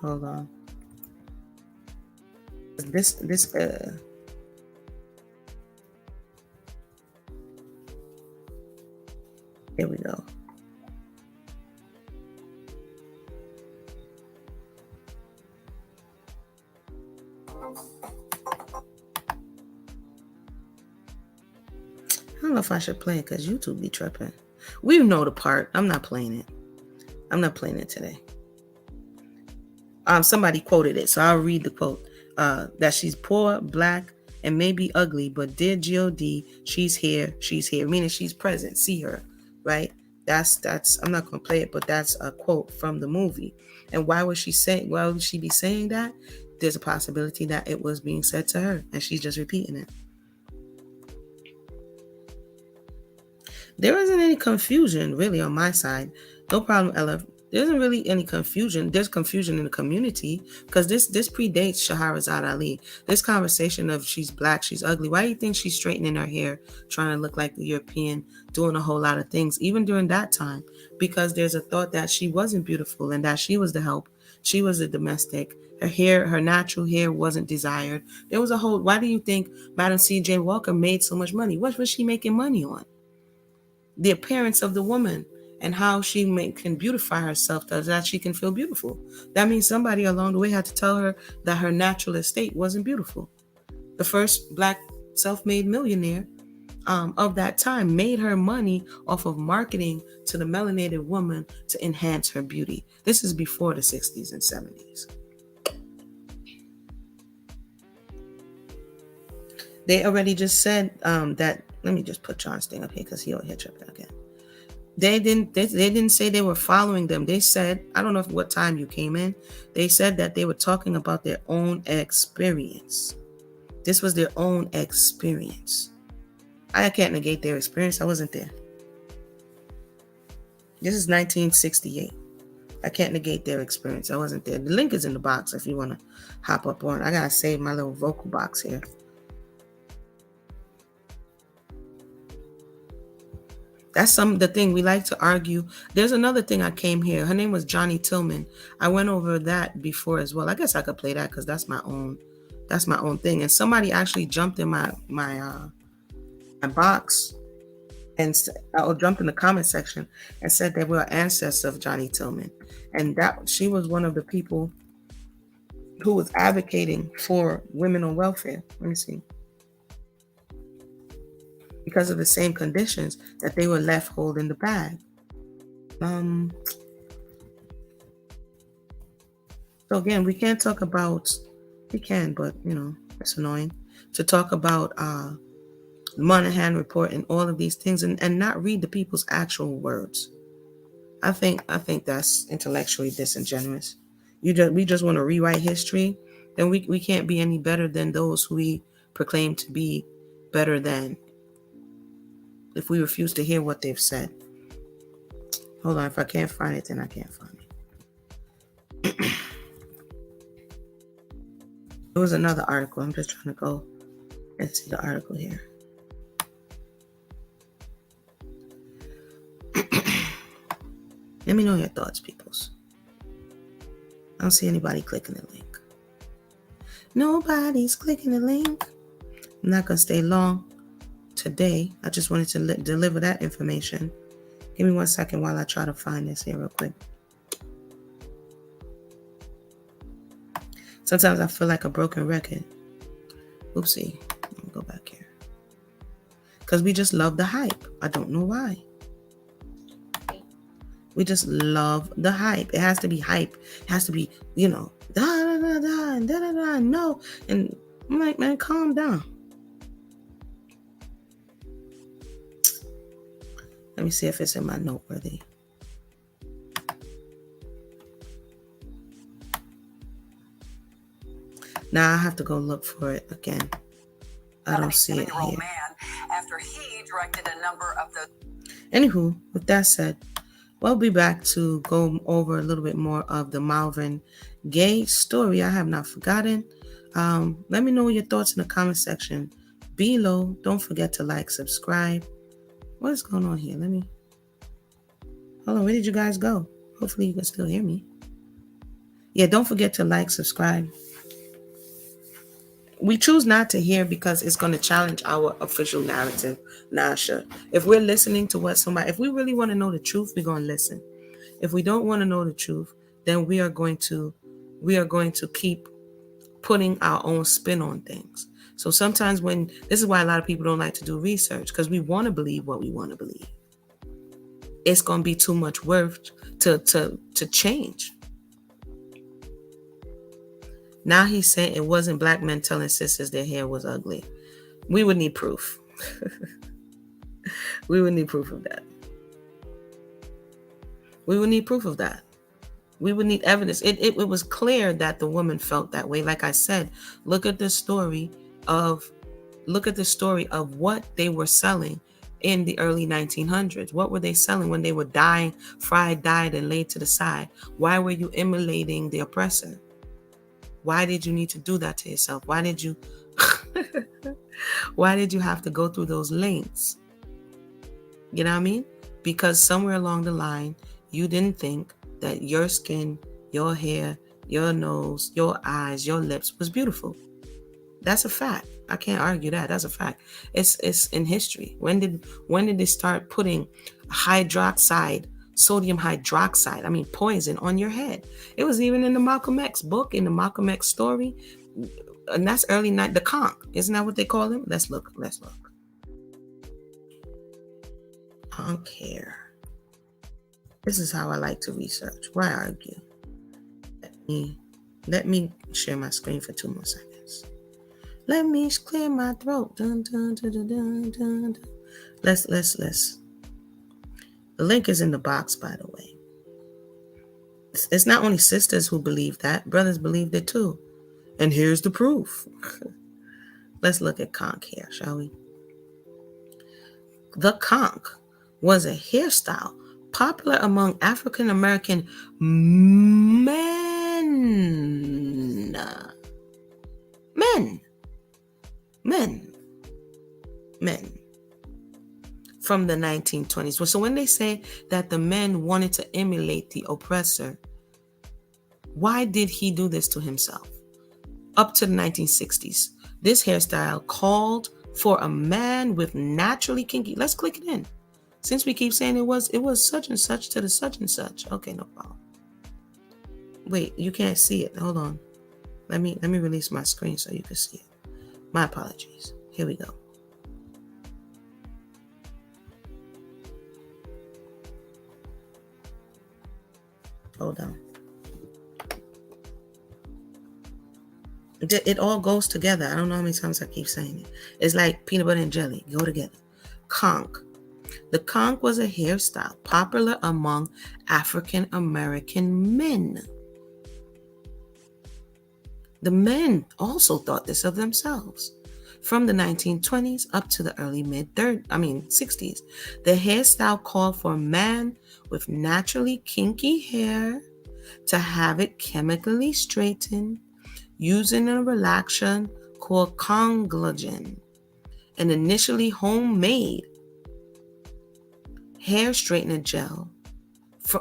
Hold on. This here we go. I don't know if I should play it because YouTube be tripping. We know the part. I'm not playing it. I'm not playing it today. Somebody quoted it, so I'll read the quote. That she's poor, Black, and maybe ugly, but dear God, she's here, meaning she's present. See her, right? That's. I'm not gonna play it, but that's a quote from the movie. And why would she be saying that? There's a possibility that it was being said to her, and she's just repeating it. There isn't any confusion really on my side. No problem, Ella. There isn't really any confusion. There's confusion in the community because this predates Shahrazad Ali. This conversation of she's Black, she's ugly. Why do you think she's straightening her hair, trying to look like the European, doing a whole lot of things, even during that time? Because there's a thought that she wasn't beautiful and that she was the help. She was the domestic. Her hair, her natural hair wasn't desired. There was a whole, why do you think Madam C.J. Walker made so much money? What was she making money on? The appearance of the woman and how she can beautify herself so that she can feel beautiful. That means somebody along the way had to tell her that her natural estate wasn't beautiful. The first Black self-made millionaire of that time made her money off of marketing to the melanated woman to enhance her beauty. This is before the 60s and 70s. They already just said that. Let me just put John's thing up here because he'll hit you again. They didn't say they were following them. They said, I don't know what time you came in. They said that they were talking about their own experience. This was their own experience. I can't negate their experience. I wasn't there. This is 1968. I can't negate their experience. I wasn't there. The link is in the box if you want to hop up on. I got to save my little vocal box here. That's the thing we like to argue. There's another thing I came here. Her name was Johnny Tillman. I went over that before as well. I guess I could play that because that's my own thing. And somebody actually jumped in my box and jumped in the comment section and said they were ancestors of Johnny Tillman, and that she was one of the people who was advocating for women on welfare. Let me see. Because of the same conditions that they were left holding the bag. So again, we can't talk about, we can, but it's annoying to talk about Moynihan report and all of these things and not read the people's actual words. I think that's intellectually disingenuous. We just want to rewrite history, then we can't be any better than those who we proclaim to be better than. If we refuse to hear what they've said. Hold on, if I can't find it, then I can't find it. There was another article. I'm just trying to go and see the article here. Let me know your thoughts, peoples. I don't see anybody clicking the link. Nobody's clicking the link. I'm not going to stay long today. I just wanted to deliver that information. Give me 1 second while I try to find this here real quick. Sometimes I feel like a broken record. Oopsie. Let me go back here. Because we just love the hype. I don't know why. We just love the hype. It has to be hype. It has to be, da da da da da da da. No. And I'm like, man, calm down. Let me see if it's in my noteworthy. Now I have to go look for it again. I don't see it here. After he directed a number of the. Anywho, with that said, we'll be back to go over a little bit more of the Marvin Gaye story. I have not forgotten. Let me know your thoughts in the comment section below. Don't forget to like, subscribe. What is going on here? Hold on, where did you guys go? Hopefully you can still hear me. Yeah, don't forget to like, subscribe. We choose not to hear because it's going to challenge our official narrative. Nah, sure. If we're listening to if we really want to know the truth, we're going to listen. If we don't want to know the truth, then we are going to keep putting our own spin on things. So sometimes this is why a lot of people don't like to do research, because we want to believe what we want to believe. It's going to be too much work to change. Now he's saying it wasn't black men telling sisters their hair was ugly. We would need proof. We would need proof of that. We would need proof of that. We would need evidence. It was clear that the woman felt that way. Like I said, look at the story of what they were selling in the early 1900s. What were they selling when they were dying, fried, dyed, and laid to the side? Why were you emulating the oppressor? Why did you need to do that to yourself? Why did you have to go through those lengths? You know what I mean? Because somewhere along the line, you didn't think that your skin, your hair, your nose, your eyes, your lips was beautiful. That's a fact. I can't argue that. That's a fact. It's in history. When did they start putting sodium hydroxide, poison on your head? It was even in the Malcolm X book, in the Malcolm X story. And that's early night, the conch. Isn't that what they call him? Let's look. Conk hair. This is how I like to research. Why argue? Let me share my screen for 2 more seconds. Let me clear my throat. Dun, dun, dun, dun, dun, dun, dun. Let's. The link is in the box, by the way. It's not only sisters who believe that, brothers believed it too. And here's the proof. Let's look at conch hair, shall we? The conch was a hairstyle popular among African American men. From the 1920s. So when they say that the men wanted to emulate the oppressor, why did he do this to himself? Up to the 1960s, this hairstyle called for a man with naturally kinky. Let's click it in. Since we keep saying it was such and such to the such and such. Okay, no problem. Wait, you can't see it. Hold on. Let me release my screen so you can see it. My apologies. Here we go. Hold on. It all goes together. I don't know how many times I keep saying it. It's like peanut butter and jelly. Go together. Conch. The conch was a hairstyle popular among African American men. The men also thought this of themselves. From the 1920s up to the early 60s, the hairstyle called for a man with naturally kinky hair to have it chemically straightened using a relaxant called Conglogen, an initially homemade hair straightener gel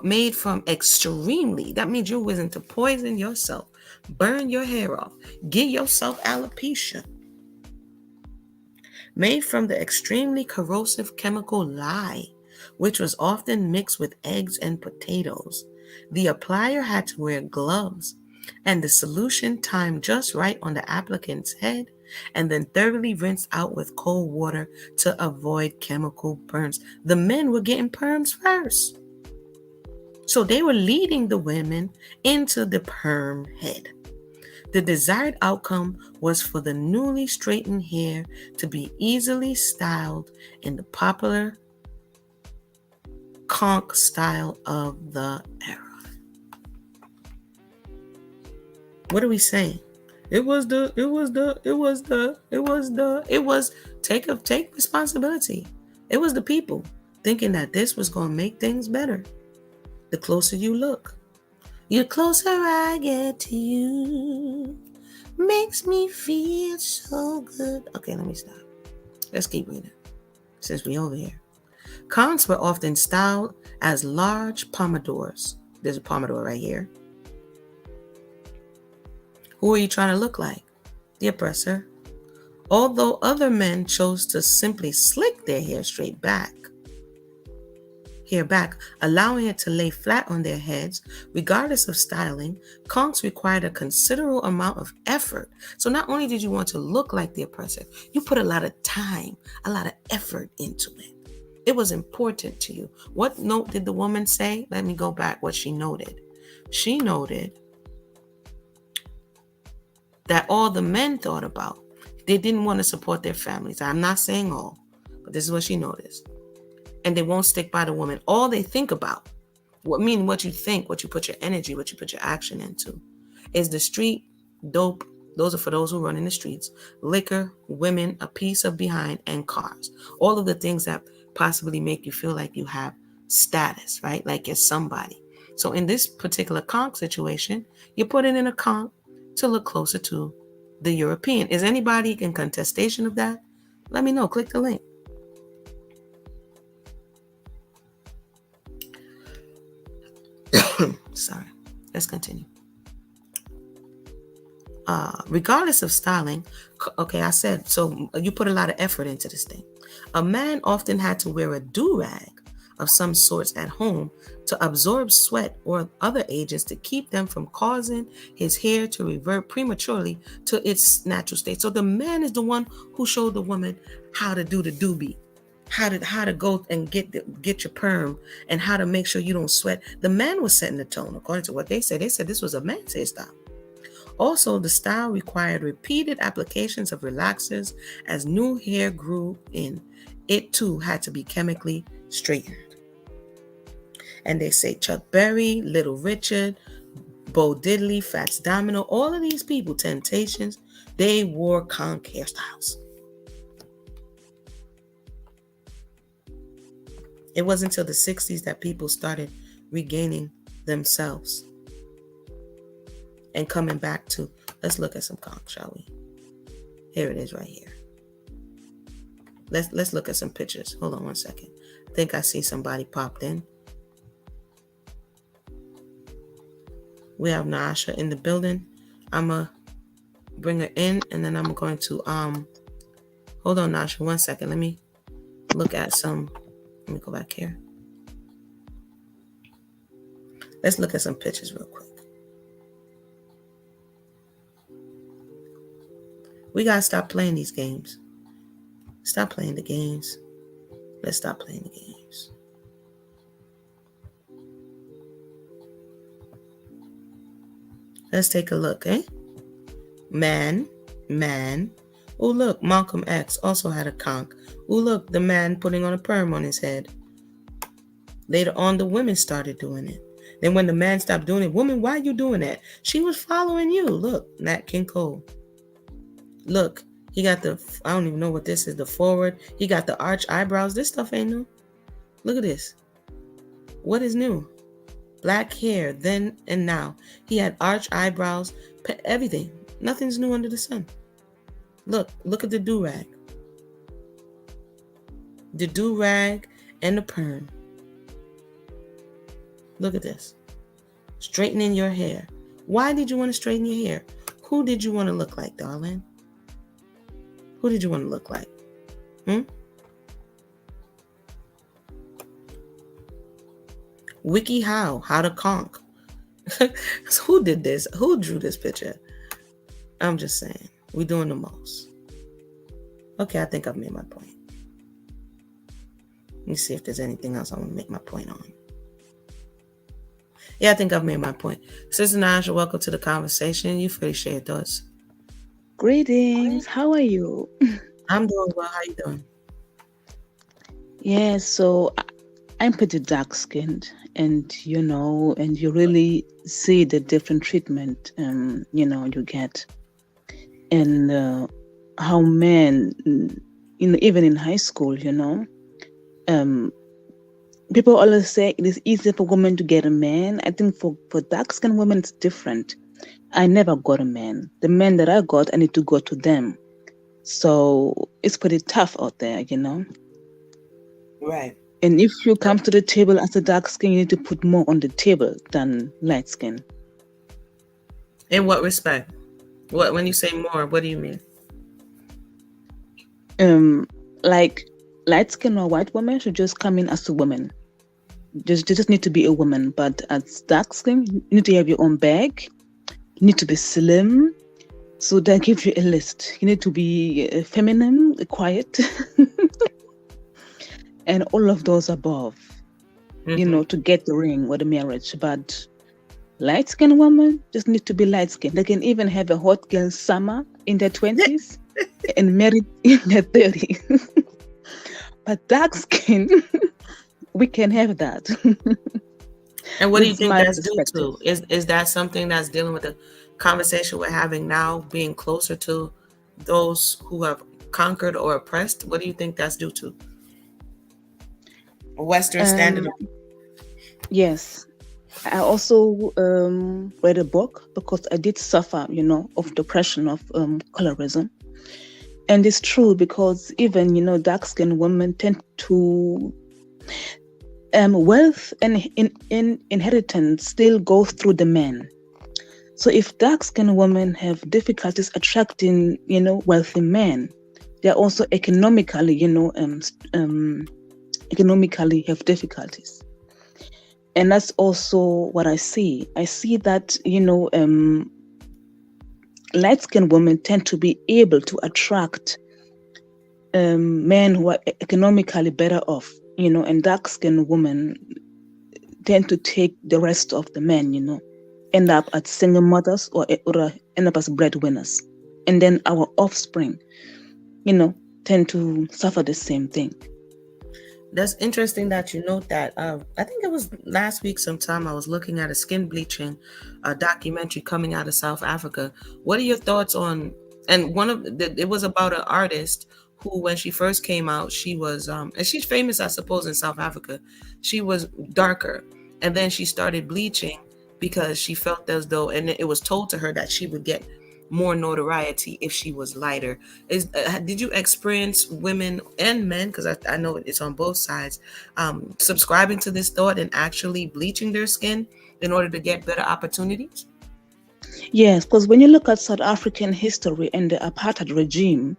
made from extremely, that means you're willing to poison yourself, burn your hair off, give yourself alopecia, made from the extremely corrosive chemical lye, which was often mixed with eggs and potatoes. The applier had to wear gloves, and the solution timed just right on the applicant's head, and then thoroughly rinsed out with cold water to avoid chemical burns. The men were getting perms first. So they were leading the women into the perm head. The desired outcome was for the newly straightened hair to be easily styled in the popular conch style of the era. What are we saying? Take responsibility. It was the people thinking that this was going to make things better. The closer you look, the closer I get to you, makes me feel so good. Okay, let me stop. Let's keep reading, since we're over here. Conchs were often styled as large pompadours. There's a pompadour right here. Who are you trying to look like? The oppressor. Although other men chose to simply slick their hair back, allowing it to lay flat on their heads, regardless of styling, conchs required a considerable amount of effort. So not only did you want to look like the oppressor, you put a lot of time, a lot of effort into it. It was important to you. What note did the woman say? Let me go back what she noted. She noted that all the men thought about, they didn't want to support their families. I'm not saying all, but this is what she noticed. And they won't stick by the woman. All they think about, what you think, what you put your energy, what you put your action into, is the street, dope, those are for those who run in the streets, liquor, women, a piece of behind, and cars. All of the things that possibly make you feel like you have status, right? Like you're somebody. So in this particular conch situation, you put it in a conch to look closer to the European. Is anybody in contestation of that? Let me know. Click the link. Sorry. Let's continue. Regardless of styling, okay, I said, so you put a lot of effort into this thing. A man often had to wear a do-rag of some sorts at home to absorb sweat or other agents to keep them from causing his hair to revert prematurely to its natural state. So the man is the one who showed the woman how to do the doobie. how to go and get your perm, and how to make sure you don't sweat. The man was setting the tone according to what they said. They said this was a man's hairstyle. Also, the style required repeated applications of relaxers as new hair grew in. It too had to be chemically straightened. And they say Chuck Berry, Little Richard, Bo Diddley, Fats Domino, all of these people, Temptations, they wore conk hairstyles. It wasn't until the 60s that people started regaining themselves and coming back to, let's look at some conk, shall we? Here it is right here. Let's look at some pictures. Hold on one second. I think I see somebody popped in. We have Naasha in the building. I'm going to bring her in, and then I'm going to, hold on, Naasha, one second. Let me look at some, let me go back here. Let's look at some pictures real quick. We got to stop playing these games. Stop playing the games. Let's stop playing the games. Let's take a look, eh? Man. Oh, look, Malcolm X also had a conk. Oh, look, the man putting on a perm on his head. Later on, the women started doing it. Then when the man stopped doing it, woman, why are you doing that? She was following you. Look, Nat King Cole. Look, he got the, I don't even know what this is, the forward. He got the arch eyebrows. This stuff ain't new. Look at this. What is new? Black hair then and now. He had arch eyebrows, everything. Nothing's new under the sun. Look at the do-rag. The do-rag and the perm. Look at this. Straightening your hair. Why did you want to straighten your hair? Who did you want to look like, darling? Who did you want to look like? Wiki how to conk. Who did this? Who drew this picture? I'm just saying. We're doing the most. Okay, I think I've made my point. Let me see if there's anything else I want to make my point on. Yeah, I think I've made my point. Sister Naasha, welcome to the conversation. You free to share your thoughts. Greetings. How are you? I'm doing well. How you doing? Yeah, so I'm pretty dark-skinned, and you really see the different treatment, you get, and how men, even in high school, people always say it is easier for women to get a man. I think for dark-skinned women, it's different. I never got a man. The men that I got, I need to go to them. So it's pretty tough out there, Right. And if you come to the table as a dark skin, you need to put more on the table than light skin. In what respect? When you say more, what do you mean? Like light skin or white woman should just come in as a woman. Just need to be a woman. But as dark skin, you need to have your own bag. You need to be slim. So they give you a list. You need to be feminine, quiet, and all of those above, to get the ring or the marriage. But light-skinned women just need to be light-skinned. They can even have a hot girl summer in their 20s and married in their 30s. But dark skin, we can have that. And what do you think that's due to? Is that something that's dealing with the conversation we're having now, being closer to those who have conquered or oppressed? What do you think that's due to? A Western standard? Yes. I also read a book because I did suffer, of depression, of colorism. And it's true because even, dark-skinned women tend to wealth and inheritance still goes through the men. So if dark-skinned women have difficulties attracting, wealthy men, they're also economically, economically have difficulties. And that's also what I see. I see that, light-skinned women tend to be able to attract men who are economically better off, and dark-skinned women tend to take the rest of the men, end up as single mothers or end up as breadwinners. And then our offspring, tend to suffer the same thing. That's interesting that you note that. I think it was last week sometime I was looking at a skin bleaching documentary coming out of South Africa. What are your thoughts on, and it was about an artist who, when she first came out, she was, and she's famous, I suppose, in South Africa. She was darker, and then she started bleaching because she felt as though, and it was told to her that she would get more notoriety if she was lighter. Did you experience women and men, because I know it's on both sides, subscribing to this thought and actually bleaching their skin in order to get better opportunities? Yes, because when you look at South African history and the apartheid regime,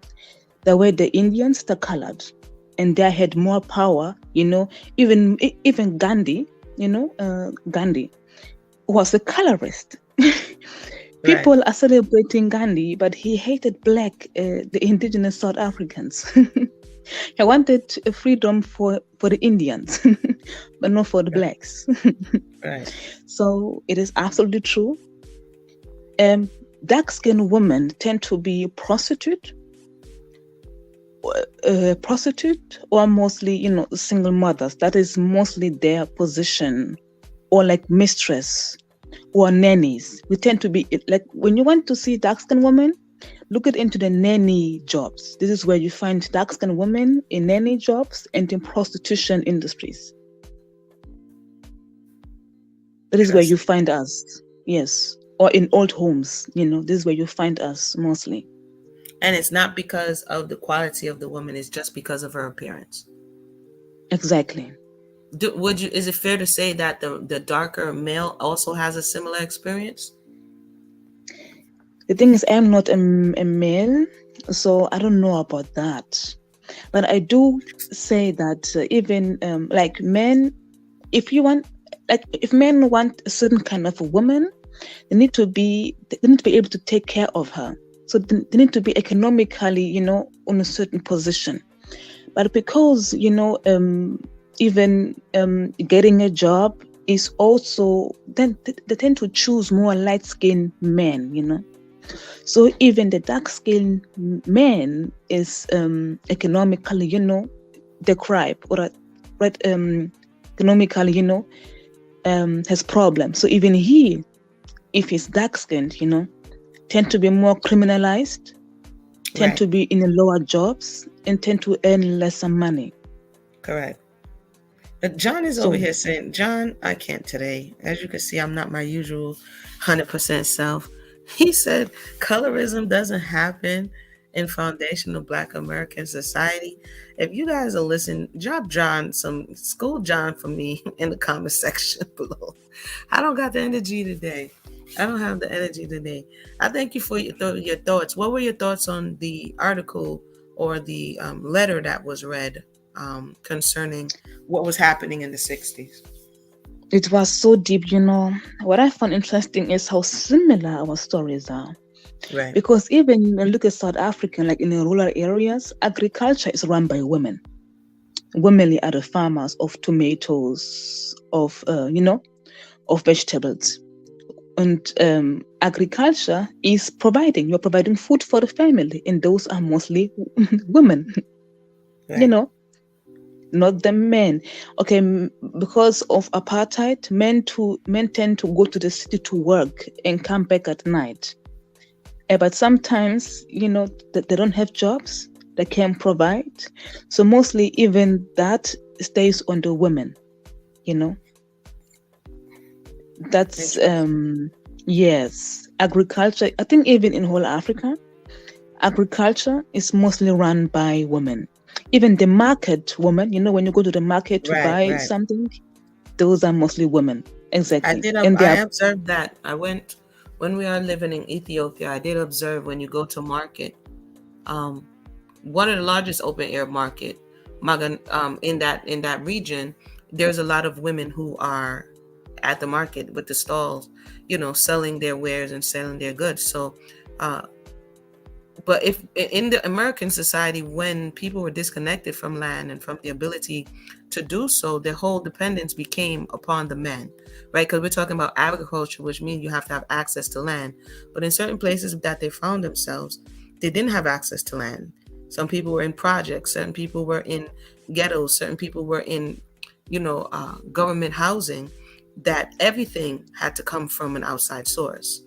there were the Indians, the colored, and they had more power, even Gandhi, Gandhi was a colorist. People Right. are celebrating Gandhi, but he hated the indigenous South Africans. He wanted freedom for the Indians, but not for the blacks. Right. So it is absolutely true. Dark-skinned women tend to be prostitute or mostly, single mothers. That is mostly their position, or like mistress or nannies. We tend to be like, when you want to see dark-skinned women, look into the nanny jobs. This is where you find dark-skinned women in nanny jobs and in prostitution industries. That is where you find us. Yes. Or in old homes, this is where you find us mostly. And it's not because of the quality of the woman, it's just because of her appearance. Exactly. Is it fair to say that the darker male also has a similar experience? The thing is, I'm not a male, so I don't know about that. But I do say that even like men, if men want a certain kind of a woman, they need to be able to take care of her. So they need to be economically, on a certain position. But because, even getting a job is also, then they tend to choose more light-skinned men, So even the dark-skinned man is economically, deprived, or economically, has problems. So even he, if he's dark-skinned, tend to be more criminalized, tend to be in lower jobs, and tend to earn lesser money. Correct. John is over here saying, John, I can't today. As you can see, I'm not my usual 100% self. He said colorism doesn't happen in foundational Black American society. If you guys are listening, drop John some school John for me in the comment section below. I don't got the energy today. I don't have the energy today. I thank you for your thoughts. What were your thoughts on the article or the letter that was read concerning what was happening in the 60s? It was so deep, What I found interesting is how similar our stories are. Right. Because even look at South Africa, like in the rural areas, agriculture is run by women. Women are the farmers of tomatoes, of vegetables. And agriculture is you're providing food for the family, and those are mostly women, Right. Not the men. Okay, because of apartheid, men tend to go to the city to work and come back at night. But sometimes, they don't have jobs they can provide. So mostly even that stays on the women, That's, yes, agriculture. I think even in whole Africa, agriculture is mostly run by women. Even the market woman, when you go to the market to buy something, those are mostly women. Exactly. I observed that. When we are living in Ethiopia, I did observe when you go to market, one of the largest open air market, in that region, there's a lot of women who are at the market with the stalls, selling their wares and selling their goods. So But if in the American society, when people were disconnected from land and from the ability to do so, their whole dependence became upon the men, right? Because we're talking about agriculture, which means you have to have access to land. But in certain places that they found themselves, they didn't have access to land. Some people were in projects, certain people were in ghettos, certain people were in, government housing, that everything had to come from an outside source.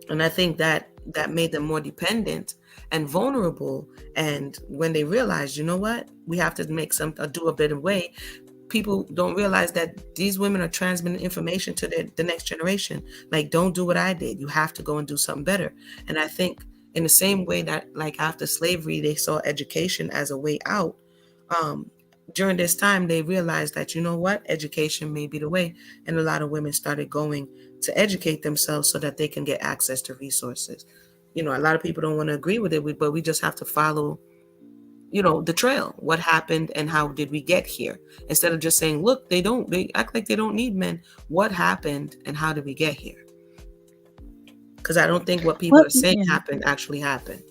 And I think that made them more dependent and vulnerable. And when they realized, you know what, we have to do a better way, people don't realize that these women are transmitting information to the next generation. Like, don't do what I did. You have to go and do something better. And I think in the same way that, like, after slavery, they saw education as a way out. During this time, they realized that, you know what, education may be the way. And a lot of women started going to educate themselves so that they can get access to resources. A lot of people don't want to agree with it, but we just have to follow, the trail. What happened and how did we get here? Instead of just saying, look, they act like they don't need men. What happened and how did we get here? Because I don't think what people are saying actually happened.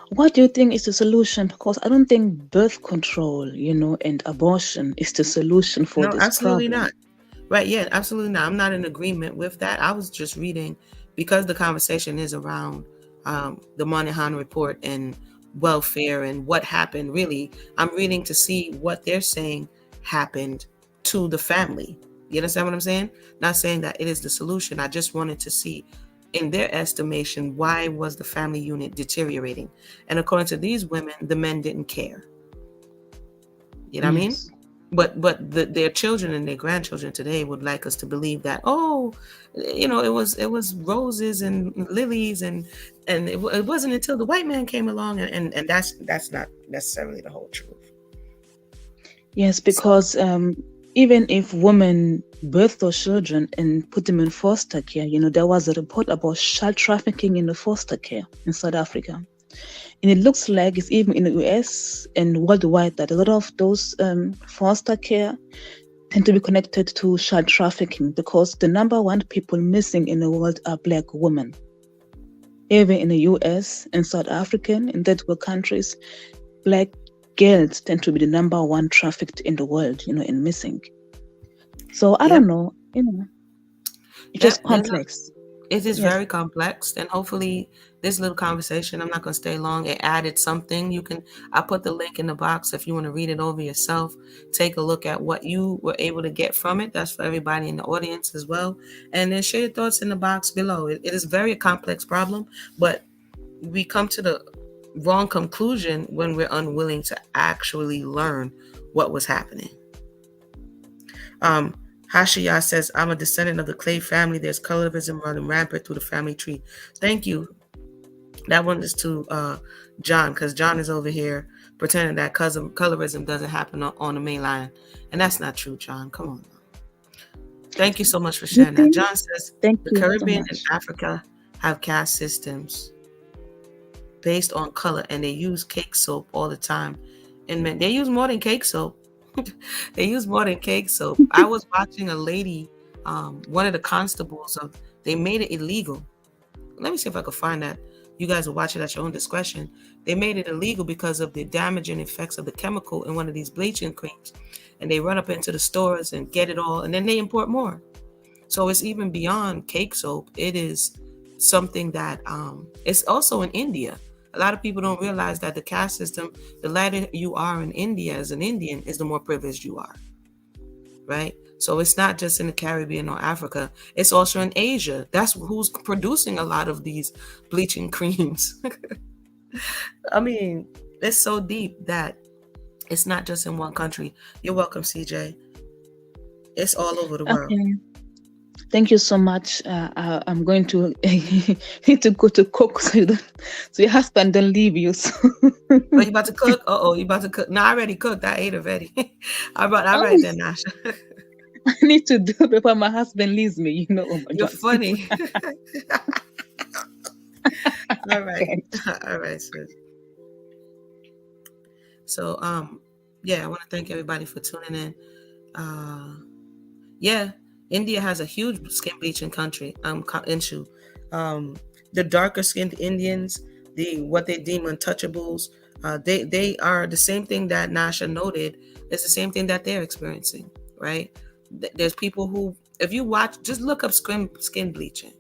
What do you think is the solution? Because I don't think birth control, and abortion is the solution for this absolutely problem. Not. Right, yeah, absolutely not. I'm not in agreement with that. I was just reading, because the conversation is around the Moynihan report and welfare and what happened. Really, I'm reading to see what they're saying happened to the family. You understand what I'm saying? Not saying that it is the solution. I just wanted to see, in their estimation, why was the family unit deteriorating? And according to these women, the men didn't care. You know what I mean? But their children and their grandchildren today would like us to believe that, it was roses and lilies and it wasn't until the white man came along, and that's not necessarily the whole truth. Yes, because even if women birth those children and put them in foster care, there was a report about child trafficking in the foster care in South Africa. And it looks like it's even in the US and worldwide that a lot of those foster care tend to be connected to child trafficking, because the number one people missing in the world are Black women. Even in the US and South African and third world countries, Black girls tend to be the number one trafficked in the world, and missing. So I don't know, it's just complex. It is very complex, and hopefully this little conversation, I'm not going to stay long, it added something. I put the link in the box if you want to read it over yourself. Take a look at what you were able to get from it. That's for everybody in the audience as well. And then share your thoughts in the box below. It is very a complex problem, but we come to the wrong conclusion when we're unwilling to actually learn what was happening. Hashiya says, I'm a descendant of the Clay family. There's colorism running rampant through the family tree. Thank you. That one is to John, because John is over here pretending that colorism doesn't happen on the main line. And that's not true, John. Come on. Thank you so much for sharing that. John says, the Caribbean and Africa have caste systems based on color, and they use cake soap all the time. And they use more than cake soap. They use more than cake soap. I was watching a lady, one of the constables they made it illegal. Let me see if I can find that. You guys will watch it at your own discretion. They made it illegal because of the damaging effects of the chemical in one of these bleaching creams. And they run up into the stores and get it all, and then they import more. So it's even beyond cake soap. It is something that it's also in India. A lot of people don't realize that the caste system, the lighter you are in India as an Indian, is the more privileged you are, right? So it's not just in the Caribbean or Africa. It's also in Asia. That's who's producing a lot of these bleaching creams. I mean, it's so deep that it's not just in one country. You're welcome, CJ. It's all over the world. Thank you so much. I'm going to need to go to cook so your husband don't leave you. So. Oh, you about to cook? You about to cook? No, I already cooked. I ate already. All right then, Nasha. I need to do it before my husband leaves me. You're funny. All right. All right, sis. So, I want to thank everybody for tuning in. India has a huge skin bleaching country, issue. The darker skinned Indians what they deem untouchables. They are the same thing that Nasha noted. It's the same thing that they're experiencing, right? There's people who, if you watch, just look up skin bleaching.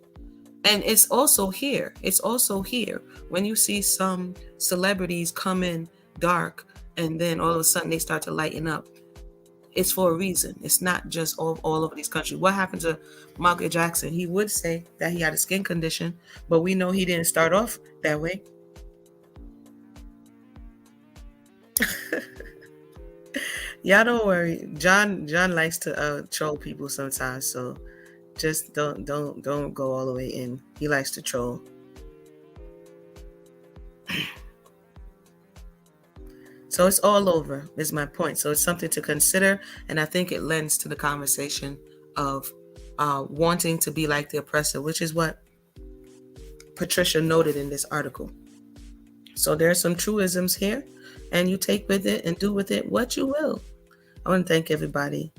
And it's also here. It's also here. When you see some celebrities come in dark and then all of a sudden they start to lighten up, it's for a reason. It's not just all over these countries. What happened to Michael Jackson? He would say that he had a skin condition, but we know he didn't start off that way. Y'all don't worry. John likes to troll people sometimes, so just don't go all the way in. He likes to troll. So it's all over, is my point. So it's something to consider, and I think it lends to the conversation of wanting to be like the oppressor, which is what Patricia noted in this article. So there are some truisms here, and you take with it and do with it what you will. I want to thank everybody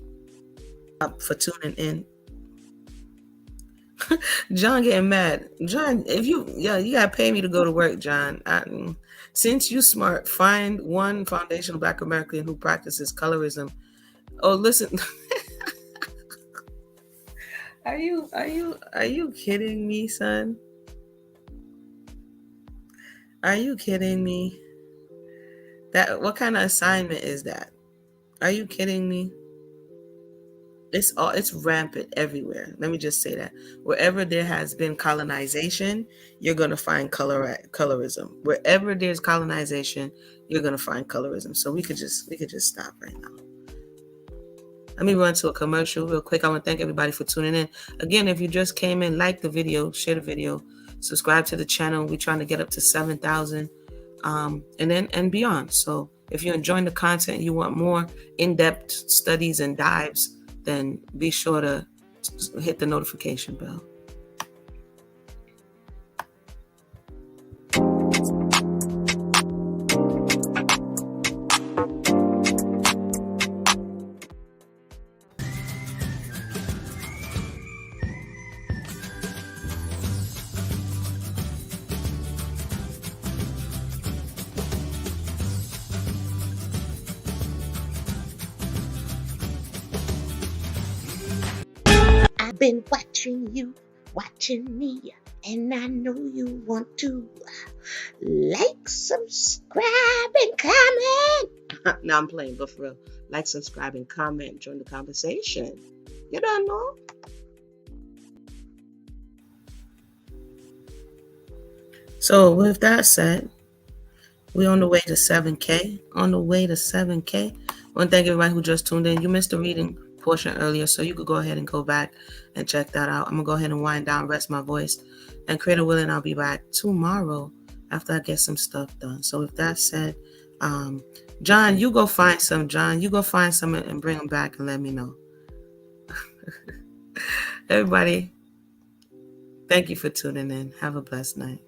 for tuning in. John getting mad. John, if you gotta pay me to go to work, John. Since you smart, find one foundational Black American who practices colorism. Oh, listen. Are you kidding me, son? Are you kidding me? What kind of assignment is that? Are you kidding me? It's rampant everywhere. Let me just say that. Wherever there has been colonization, you're going to find colorism. Wherever there's colonization, you're going to find colorism. So we could just stop right now. Let me run to a commercial real quick. I want to thank everybody for tuning in. Again, if you just came in, like the video, share the video, subscribe to the channel. We're trying to get up to 7,000 and beyond. So if you're enjoying the content, you want more in-depth studies and dives, then be sure to hit the notification bell. I've been watching me, and I know you want to like, subscribe, and comment. No, I'm playing, but for real. Like, subscribe, and comment. Join the conversation. You don't know? So with that said, we're on the way to 7K. I want to thank everybody who just tuned in. You missed the reading portion earlier, so you could go ahead and go back and check that out. I'm gonna go ahead and wind down, rest my voice, and Creator willing, I'll be back tomorrow after I get some stuff done. So with that said, John, you go find some and bring them back and let me know. Everybody, thank you for tuning in. Have a blessed night.